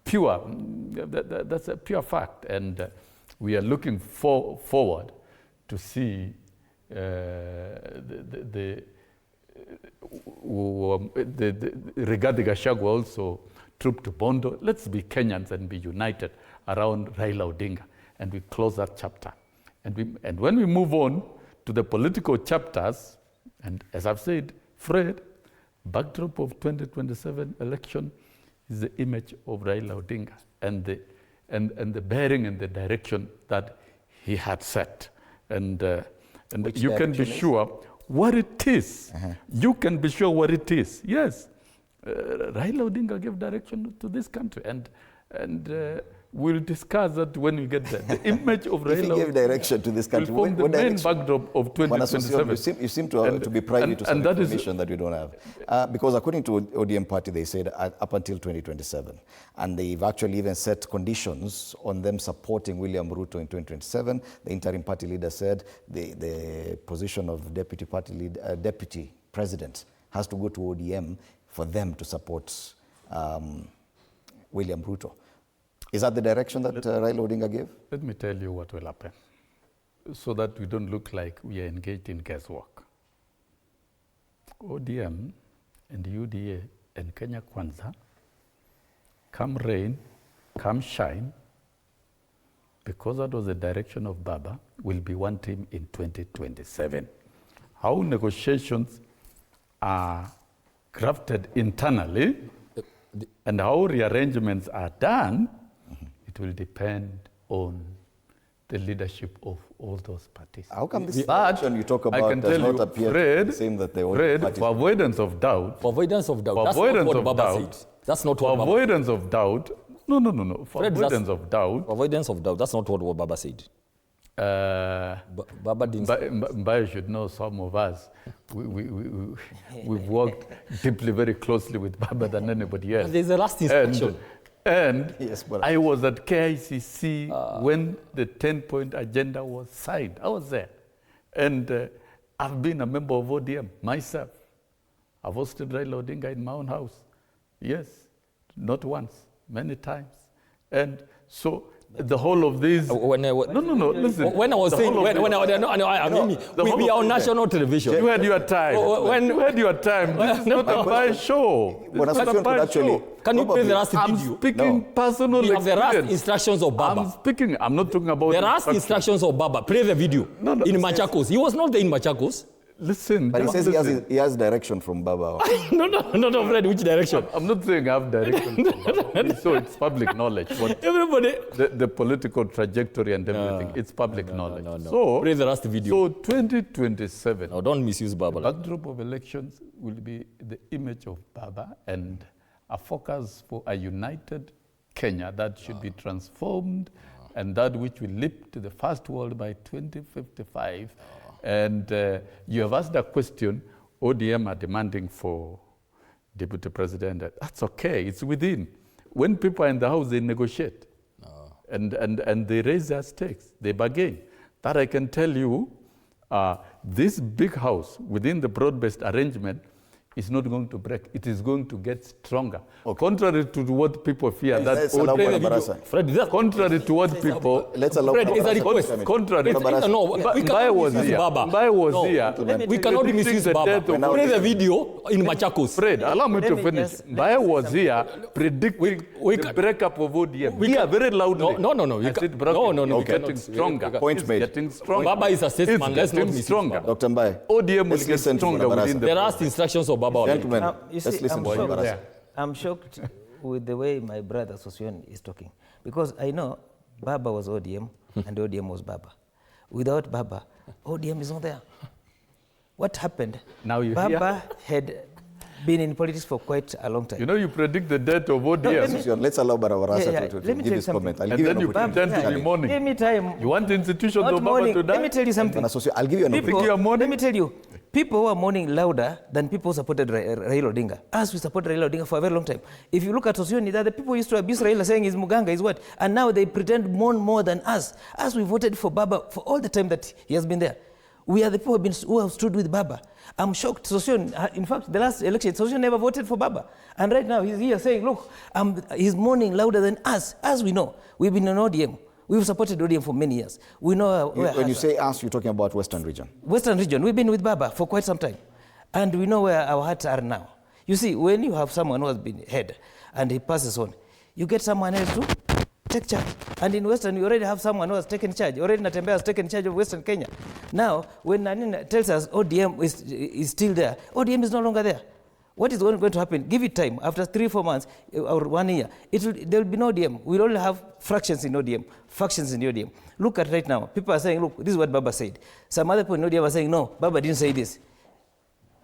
Pure. That's a pure fact. And we are looking forward to see regarding Gachagua also troop to Bondo. Let's be Kenyans and be united around Raila Odinga, and we close that chapter. And when we move on to the political chapters, and as I've said, Fred, backdrop of 2027 election is the image of Raila Odinga and the bearing and the direction that he had set. And you can be sure what it is. You can be sure what it is. Yes, Raila Odinga gave direction to this country, and we'll discuss that when we get there. The image of Raila If he gave direction to this country, will form the main backdrop of 2027. You seem to be privy to some information that we don't have. Because according to ODM party, they said up until 2027. And they've actually even set conditions on them supporting William Ruto in 2027. The interim party leader said the position of deputy president has to go to ODM for them to support William Ruto. Is that the direction that Raila Odinga gave? Let me tell you what will happen, so that we don't look like we are engaged in guesswork. ODM and UDA and Kenya Kwanza, come rain, come shine, because that was the direction of Baba, will be one team in 2027. How negotiations are crafted internally and how rearrangements are done, it will depend on the leadership of all those parties. How come this election you talk about does not appear the same that they all parties? For avoidance of doubt. For avoidance of doubt. That's not what Baba said. That's not what Baba said. For avoidance of doubt. No. For avoidance of doubt. For avoidance of doubt. That's not what Baba said. Baba didn't. Mbaye should know some of us. We've worked deeply, very closely with Baba than anybody else. There's a last instruction. And yes, I was at KICC when the 10-point agenda was signed. I was there. And I've been a member of ODM myself. I've hosted Raila Odinga in my own house. Yes, not once, many times. And so the whole of these... listen. When I was saying... we are on national television. You had your time. You had your time. This is not a buy show. Can you play the last video? I'm speaking personal experience. The last instructions of Baba. I'm not talking about... The last instructions of Baba. Play the video in Machakos. He was not there in Machakos. Listen. But he says he has direction from Baba. no, Fred, which direction? I'm not saying I have direction from Baba. So it's public knowledge. Everybody. The political trajectory and everything, it's public knowledge. No. So, play the last video. So 2027. No, don't misuse Baba. The backdrop of elections will be the image of Baba and a focus for a united Kenya that should be transformed and that which will leap to the first world by 2055. And you have asked a question, ODM are demanding for deputy president. That's okay, it's within. When people are in the house, they negotiate. And they raise their stakes, they bargain. That I can tell you, this big house within the broad-based arrangement is not going to break. It is going to get stronger. Contrary to what people fear. Contrary to what people... Let's allow Fred, is a request. Contrary. Mbaye was here. Mbaye was here. We cannot misuse Baba. Play the video in Machakos. Fred, allow me to finish. Mbaye was here predicting the breakup of ODM. We are very loudly. No. No. It's getting stronger. Point made. It's getting stronger. Baba is a statesman. Let's not misuse stronger. Dr. Mbaye. ODM will get stronger within the... There are instructions of Baba. Gentlemen, you see, I'm shocked with the way my brother Sosyon is talking. Because I know Baba was ODM and ODM was Baba. Without Baba, ODM is not there. What happened? Now you Baba had been in politics for quite a long time. You know, you predict the death of ODM. No, let's allow Barabarasa to give his comment. And then you pretend to be mourning. Give me time. You want the institutions of Baba to die? Let me tell you something. I'll give you an opinion. Let me tell you. People who are mourning louder than people who supported Raila Odinga. As we supported Raila Odinga for a very long time. If you look at Sosioni, the people used to abuse Raila saying he's Muganga, he's what? And now they pretend mourn more than us. As we voted for Baba for all the time that he has been there. We are the people who have stood with Baba. I'm shocked. Sosioni, in fact, the last election, Sosioni never voted for Baba. And right now he's here saying, look, he's mourning louder than us. As we know, we've been an ODM. We've supported ODM for many years. We know when you say us, you're talking about Western region. Western region. We've been with Baba for quite some time. And we know where our hearts are now. You see, when you have someone who has been head and he passes on, you get someone else to take charge. And in Western, you already have someone who has taken charge. Already Natembeya has taken charge of Western Kenya. Now, when Nanina tells us ODM is still there, ODM is no longer there. What is going to happen? Give it time. After 3-4 months or 1 year, there will be no ODM. We'll only have fractions in ODM, factions in ODM. Look at right now. People are saying, look, this is what Baba said. Some other people in ODM are saying, no, Baba didn't say this.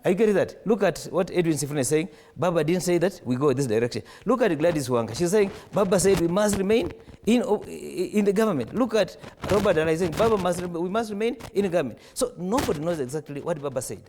Are you getting that? Look at what Edwin Sifuna is saying. Baba didn't say that. We go this direction. Look at Gladys Wanga. She's saying, Baba said we must remain in the government. Look at Robert Alai saying, we must remain in the government. So nobody knows exactly what Baba said.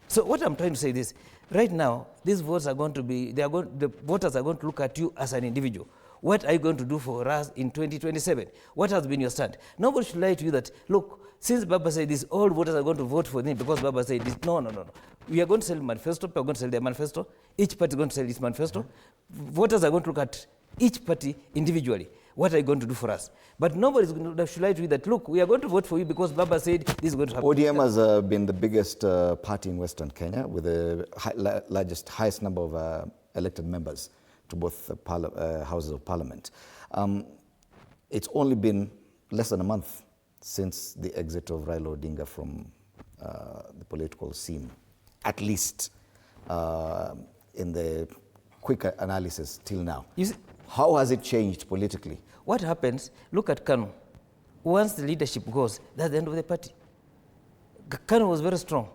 So what I'm trying to say is, right now, these votes are going to be, the voters are going to look at you as an individual. What are you going to do for us in 2027? What has been your stand? Nobody should lie to you that, look, since Baba said this, all voters are going to vote for him because Baba said this. No. We are going to sell the manifesto, people are going to sell their manifesto, each party is going to sell its manifesto. Voters are going to look at each party individually. What are you going to do for us? But nobody should lie to you that, look, we are going to vote for you because Baba said this is going to happen. ODM has been the biggest party in Western Kenya with the highest number of elected members to both houses of parliament. It's only been less than a month since the exit of Raila Odinga from the political scene, at least in the quick analysis till now. How has it changed politically? What happens, look at Kanu. Once the leadership goes, that's the end of the party. Kanu was very strong.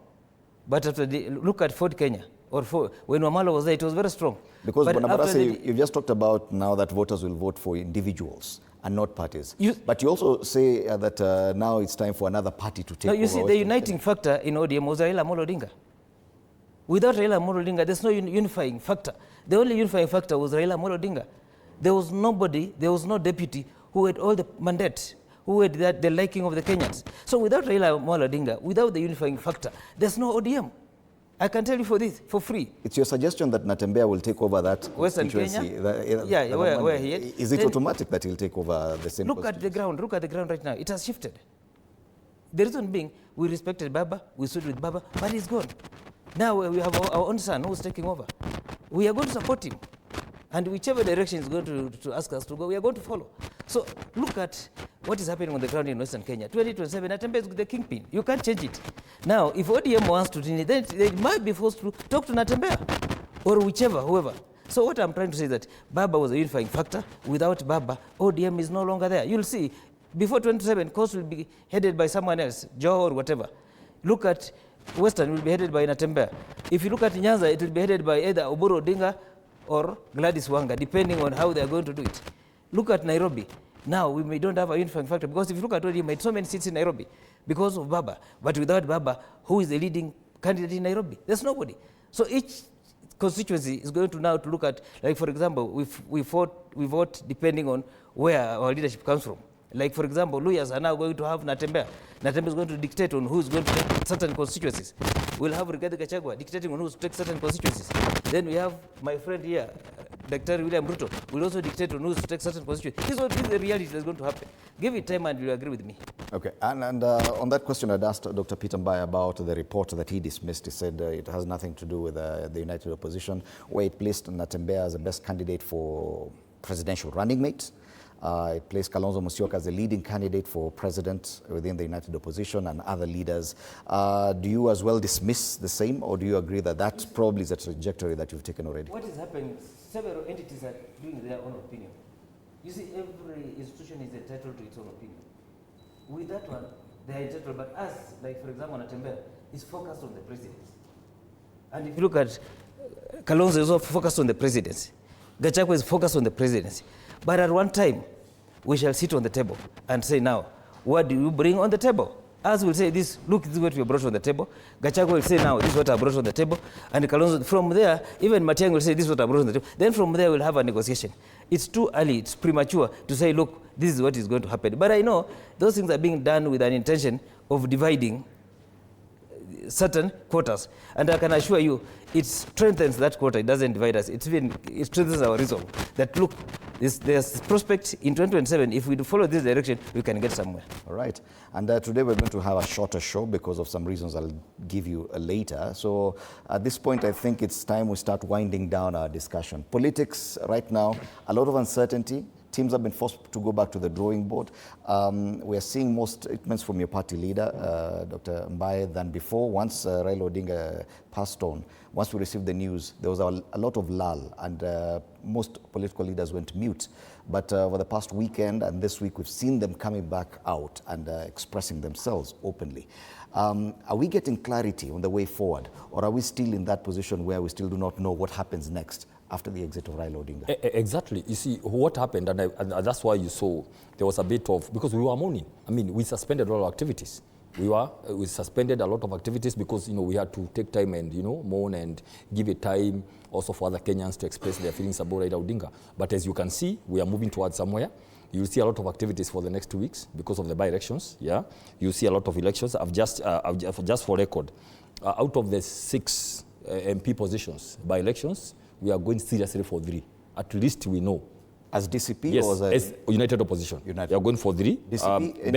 But after look at Ford Kenya, when Wamala was there, it was very strong. Because Bonabarasa, you've just talked about now that voters will vote for individuals and not parties. But you also say that now it's time for another party to take over. No, you see, the uniting factor in ODM was Raila Amolo Odinga. Without Raila Amolo Odinga, there's no unifying factor. The only unifying factor was Raila Amolo Odinga. There was nobody, there was no deputy who had all the mandate, who had the liking of the Kenyans. So without Raila Amolo Odinga, without the unifying factor, there's no ODM. I can tell you for this, for free. It's your suggestion that Natembeya will take over that Western Kenya? Where he is. Is it automatic that he'll take over the same Look at the ground right now. It has shifted. The reason being, we respected Baba, we stood with Baba, but he's gone. Now we have our own son who's taking over. We are going to support him. And whichever direction is going to ask us to go, we are going to follow. So look at what is happening on the ground in Western Kenya. 2027, Natembeya is the kingpin. You can't change it. Now, if ODM wants to change it, then they might be forced to talk to Natembeya or whichever, whoever. So what I'm trying to say is that BAMBA was a unifying factor. Without BAMBA, ODM is no longer there. You'll see, before 2027, coast will be headed by someone else, Joe or whatever. Look at Western will be headed by Natembeya. If you look at Nyanza, it will be headed by either Oburu Odinga or Gladys Wanga, depending on how they are going to do it. Look at Nairobi. Now, we don't have a unifying factor because if you look at ODM, made so many seats in Nairobi because of BAMBA. But without BAMBA, who is the leading candidate in Nairobi? There's nobody. So each constituency is going to now to look at, like for example, we vote depending on where our leadership comes from. Like for example, Luyas are now going to have Natembeya. Natembeya is going to dictate on who's going to take certain constituencies. We'll have Gachagua dictating on who's to take certain constituencies. Then we have my friend here, Dr. William Ruto, will also dictate on who's to take certain constituencies. This is the reality that's going to happen. Give it time and you'll agree with me. Okay, and on that question, I'd asked Dr. Peter Mbai about the report that he dismissed. He said it has nothing to do with the United Opposition, where it placed Natembeya as the best candidate for presidential running mate. It placed Kalonzo Musyoka as the leading candidate for president within the United Opposition and other leaders. Do you as well dismiss the same, or do you agree that that probably is a trajectory that you've taken already? What is happening, several entities are doing their own opinion. You see, every institution is entitled to its own opinion. With that one, they are entitled, but us, like for example, Natembeya, is focused on the presidency. And if you look at Kalonzo is focused on the presidency. Gachagua is focused on the presidency. But at one time, we shall sit on the table and say, now, what do you bring on the table? Us will say, this, look, this is what we brought on the table. Gachagua will say, now, this is what I brought on the table. And Kalonzo, from there, even Matiang'i will say, this is what I brought on the table. Then from there, we'll have a negotiation. It's too early, it's premature to say, look, this is what is going to happen. But I know those things are being done with an intention of dividing certain quotas. And I can assure you, it strengthens that quota. It doesn't divide us. It strengthens our resolve. That look, there's prospect in 2027. If we follow this direction, we can get somewhere. All right. And today we're going to have a shorter show because of some reasons I'll give you later. So at this point, I think it's time we start winding down our discussion. Politics right now, a lot of uncertainty. Teams have been forced to go back to the drawing board. We are seeing more statements from your party leader, Dr. Mbai, than before. Once Raila Odinga passed on, once we received the news, there was a lot of lull, and most political leaders went mute. But over the past weekend and this week, we've seen them coming back out and expressing themselves openly. Are we getting clarity on the way forward, or are we still in that position where we still do not know what happens next after the exit of Raila Odinga? Exactly. You see, what happened, and that's why you saw there was a bit of, because we were mourning. I mean, we suspended a lot of activities. We suspended a lot of activities because, we had to take time and, mourn and give it time also for other Kenyans to express their feelings about Raila Odinga. But as you can see, we are moving towards somewhere. You'll see a lot of activities for the next 2 weeks because of the by-elections. Yeah, you'll see a lot of elections. I've just for record, out of the 6 MP positions by-elections, we are going seriously for 3. At least we know. As DCP? Yes, or as United Opposition. United. We are going for 3. DCP?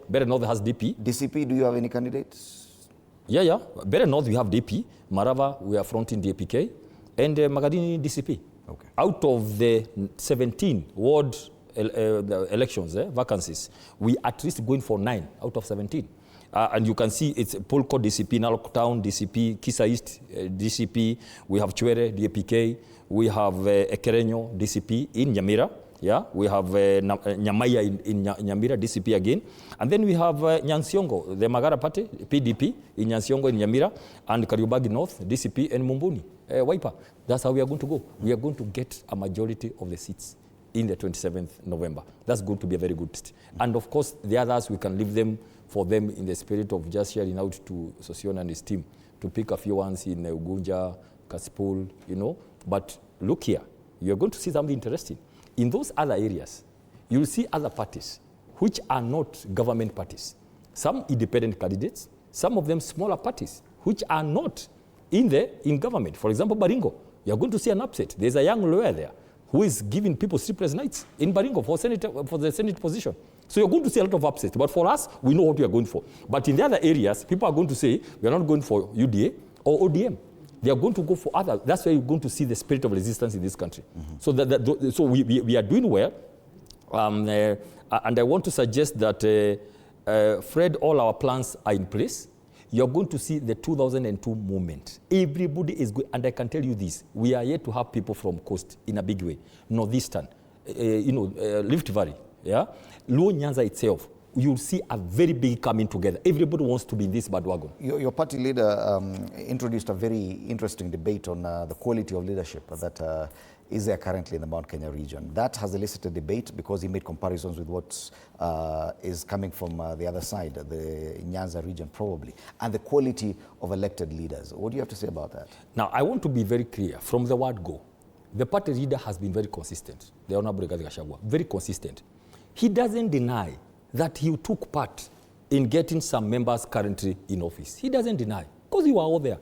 Better North has DP. DCP, do you have any candidates? Yeah. Better North, we have DP. Marava, we are fronting DAPK. And Magadini, DCP. Okay. Out of the 17 ward the elections, vacancies, we at least going for 9 out of 17. And you can see it's Polko DCP, Narok Town DCP, Kisa East DCP, we have Chwere DAPK, we have Ekerenyo DCP in Nyamira, yeah, we have Nyamaya in Nyamira DCP again, and then we have Nyansiongo, the Magara Party, PDP in Nyansiongo in Nyamira, and Kariobangi North DCP and Mumbuni, Wiper. That's how we are going to go. We are going to get a majority of the seats in the 27th November. That's going to be a very good test. And of course, the others, we can leave them for them in the spirit of just sharing out to Sosion and his team to pick a few ones in Ugunja, Kasipul, But look here, you're going to see something interesting. In those other areas, you'll see other parties which are not government parties. Some independent candidates, some of them smaller parties, which are not in government. For example, Baringo, you're going to see an upset. There's a young lawyer there who is giving people sleepless nights in Baringo for the Senate position. So you're going to see a lot of upset. But for us, we know what we are going for. But in the other areas, people are going to say, we are not going for UDA or ODM. They are going to go for other. That's where you're going to see the spirit of resistance in this country. Mm-hmm. So we are doing well. And I want to suggest that, Fred, all our plans are in place. You're going to see the 2002 movement. Everybody is going, and I can tell you this, we are yet to have people from coast in a big way. Northeastern, Rift Valley, yeah? Luo Nyanza itself, you'll see a very big coming together. Everybody wants to be in this bandwagon. Your party leader introduced a very interesting debate on the quality of leadership that is there currently in the Mount Kenya region. That has elicited debate because he made comparisons with what is coming from the other side, the Nyanza region probably, and the quality of elected leaders. What do you have to say about that? Now, I want to be very clear from the word go. The party leader has been very consistent, the Honorable Gachagua, very consistent. He doesn't deny that he took part in getting some members currently in office. He doesn't deny, because you are all there.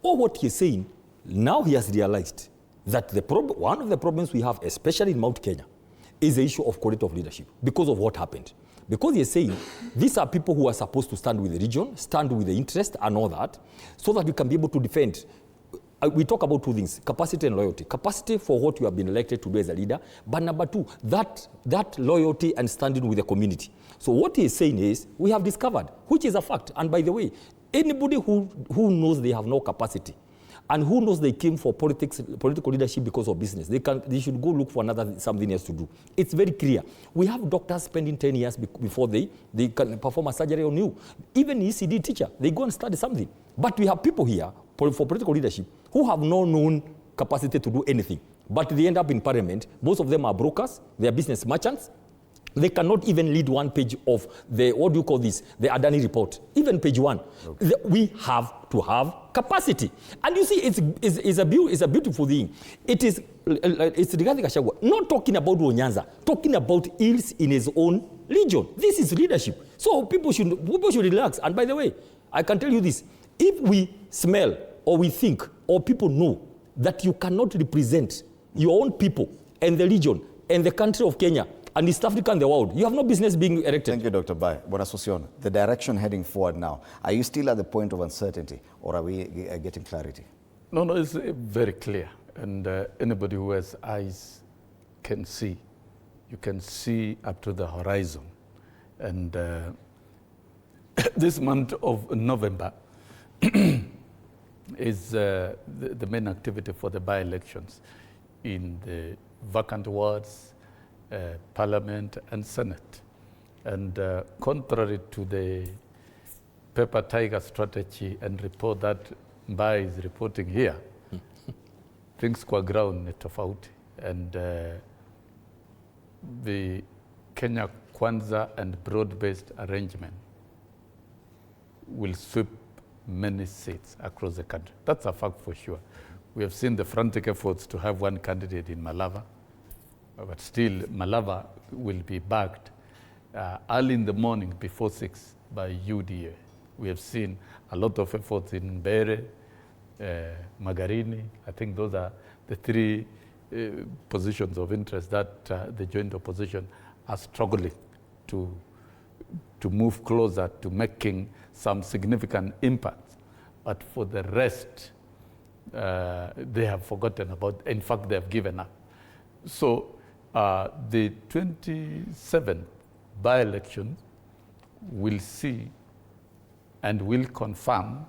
Or what he's saying, now he has realized that one of the problems we have, especially in Mount Kenya, is the issue of quality of leadership because of what happened. Because he's saying these are people who are supposed to stand with the region, stand with the interest and all that, so that we can be able to defend. We talk about two things, capacity and loyalty. Capacity for what you have been elected to do as a leader, but number two, that loyalty and standing with the community. So what he is saying is, we have discovered, which is a fact, and by the way, anybody who knows they have no capacity, and who knows they came for political leadership because of business, they should go look for something else to do. It's very clear. We have doctors spending 10 years before they can perform a surgery on you. Even ECD teacher, they go and study something. But we have people here for political leadership who have no known capacity to do anything. But they end up in parliament. Most of them are brokers, they are business merchants. They cannot even lead one page of the, what do you call this, the Adani report, even page one. Okay. We have to have capacity. And you see, it's a beautiful thing. It's regarding Gachagua, not talking about Nyanza, talking about ills in his own region. This is leadership. So people should relax. And by the way, I can tell you this, if we smell or we think or people know that you cannot represent your own people and the region and the country of Kenya and East Africa and the world, you have no business being elected. Thank you, Dr. Bai. Bonasocion, the direction heading forward now, are you still at the point of uncertainty or are we getting clarity? No, it's very clear. And anybody who has eyes can see. You can see up to the horizon. And this month of November is the main activity for the by-elections in the vacant wards, Parliament and Senate. And contrary to the paper tiger strategy and report that Mbai is reporting here, things kwa ground ni tofauti. And the Kenya Kwanza and broad-based arrangement will sweep many seats across the country. That's a fact for sure. We have seen the frantic efforts to have one candidate in Malava, but still Malava will be backed early in the morning before 6 by UDA. We have seen a lot of efforts in Mbere, Magarini. I think those are the three positions of interest that the joint opposition are struggling to move closer to making some significant impact. But for the rest, they have forgotten about, in fact, they have given up. So the 27th by-election will see and will confirm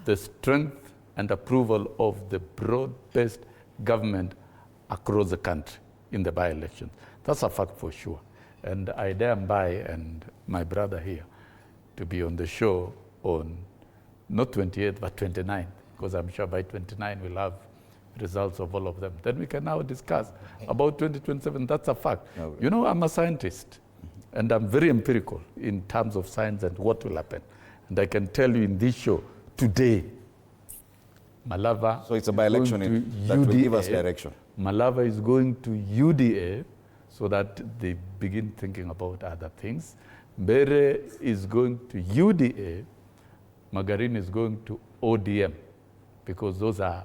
the strength and approval of the broad-based government across the country in the by-election. That's a fact for sure. And I dare Mbai and my brother here to be on the show on not 28th, but 29th, because I'm sure by 29 we'll have results of all of them. Then we can now discuss about 2027. That's a fact. Okay. You know, I'm a scientist, and I'm very empirical in terms of science and what will happen. And I can tell you in this show today, Malava. So it's a by-election that will give us direction. Malava is going to UDA so that they begin thinking about other things. Mbere is going to UDA. Magarini is going to ODM because those are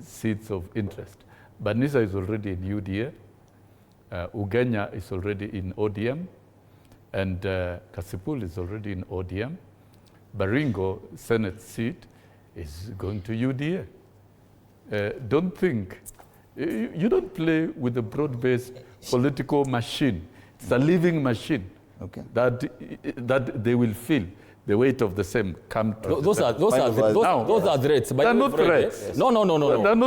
seats of interest. Banisa is already in UDA. Ugenya is already in ODM. And Kasipul is already in ODM. Baringo, Senate seat, is going to UDA. Don't think You don't play with the broad-based political machine. It's a living machine that they will feel the weight of the same come to those are threats. They're not threats. No.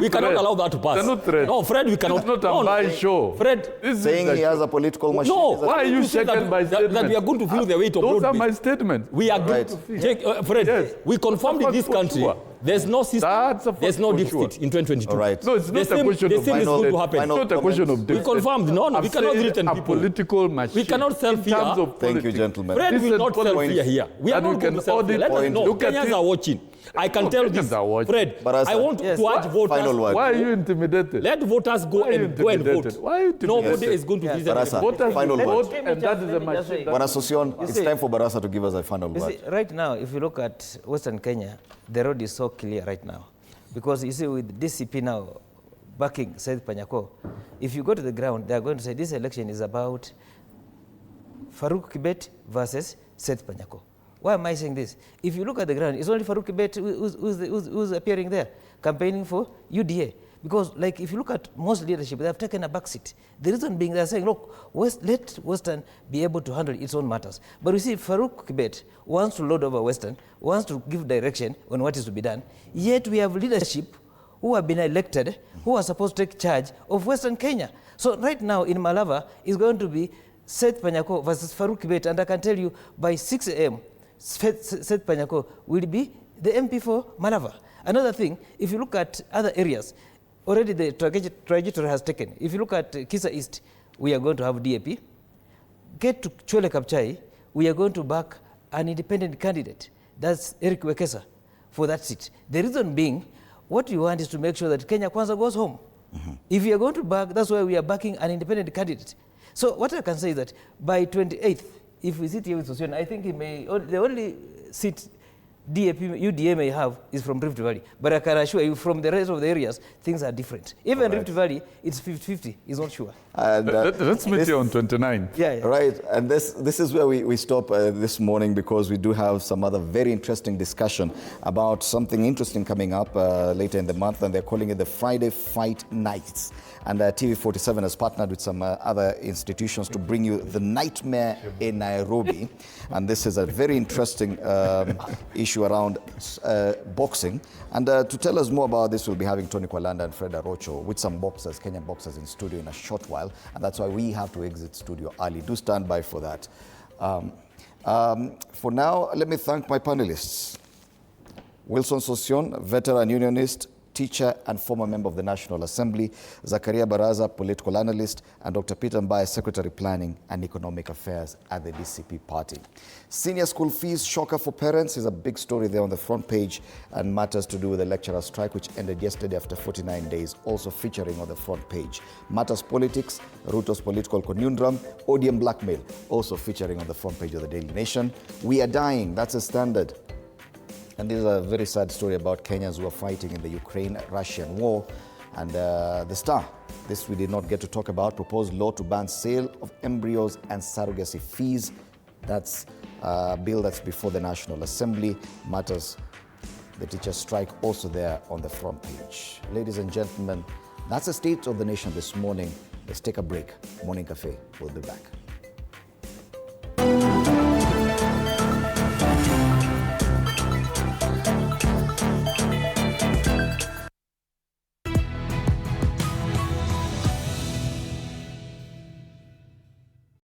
We cannot allow that to pass. They're not threats. No, Fred, we cannot. It's not a buy show. Fred, saying he has a political machine. No, why are you shaken by statements? That we are going to feel the weight of those are my statements. We are going to feel. Fred, we confirmed in this country. There's no system. There's no deficit in 2022. All right. No, it's not a question of is going to happen. It's not a question of deficit. We confirmed. No, we cannot threaten people. A political machine. We cannot sell fear. Thank you, gentlemen. Fred will not sell fear here. We are not going to sell fear. Let us know. Kenyans are watching. I can tell this. Fred, I want to urge voters. Why are you intimidated? Let voters go and vote. Why are you intimidated? Nobody is going to visit. Barasa, final word. And that is a machine. Barasa, it's time for Barasa to give us a final word. See, right now, if you look at Western Kenya, the road is so clear right now. Because you see, with DCP now backing Seth Panyako, if you go to the ground, they are going to say this election is about Farouk Kibet versus Seth Panyako. Why am I saying this? If you look at the ground, it's only Farouk Kibet who's appearing there, campaigning for UDA. Because, like, if you look at most leadership, they have taken a backseat. The reason being, they are saying, look, let Western be able to handle its own matters. But you see, Farouk Kibet wants to load over Western, wants to give direction on what is to be done. Yet we have leadership who have been elected, who are supposed to take charge of Western Kenya. So right now in Malava, it's going to be Seth Panyako versus Farouk Kibet. And I can tell you, by 6 a.m., Seth Panyako will be the MP for Malava. Another thing, if you look at other areas, already the trajectory has taken. If you look at Kisa East, we are going to have DAP. Get to Chwele Kapchai, we are going to back an independent candidate. That's Eric Wekesa for that seat. The reason being, what you want is to make sure that Kenya Kwanza goes home. If you are going to back, that's why we are backing an independent candidate. So what I can say is that by 28th, if we sit here with Sosion, I think the only seat UDA may have is from Rift Valley. But I can assure you, from the rest of the areas, things are different. Even Rift Valley, it's 50-50, he's not sure. And, let's meet you on 29. Yeah. Right, and this is where we stop this morning, because we do have some other very interesting discussion about something interesting coming up later in the month, and they're calling it the Friday Fight Nights. And TV47 has partnered with some other institutions to bring you the Nightmare in Nairobi. And this is a very interesting issue around boxing. And to tell us more about this, we'll be having Tony Kwalanda and Fred Arocho with some boxers, Kenyan boxers in studio in a short while. And that's why we have to exit studio early. Do stand by for that. For now, let me thank my panelists. Wilson Sosion, veteran unionist, teacher and former member of the National Assembly, Zakaria Baraza, political analyst, and Dr. Peter Mbaye, Secretary Planning and Economic Affairs at the DCP party. Senior school fees shocker for parents is a big story there on the front page, and matters to do with the lecturer strike, which ended yesterday after 49 days, also featuring on the front page. Matters politics, Ruto's political conundrum, ODM blackmail, also featuring on the front page of the Daily Nation. We are dying, that's a standard. And this is a very sad story about Kenyans who are fighting in the Ukraine-Russian war. And the Star, this we did not get to talk about, proposed law to ban sale of embryos and surrogacy fees. That's a bill that's before the National Assembly. Matters the teacher strike also there on the front page. Ladies and gentlemen, that's the state of the nation this morning. Let's take a break. Morning Cafe will be back.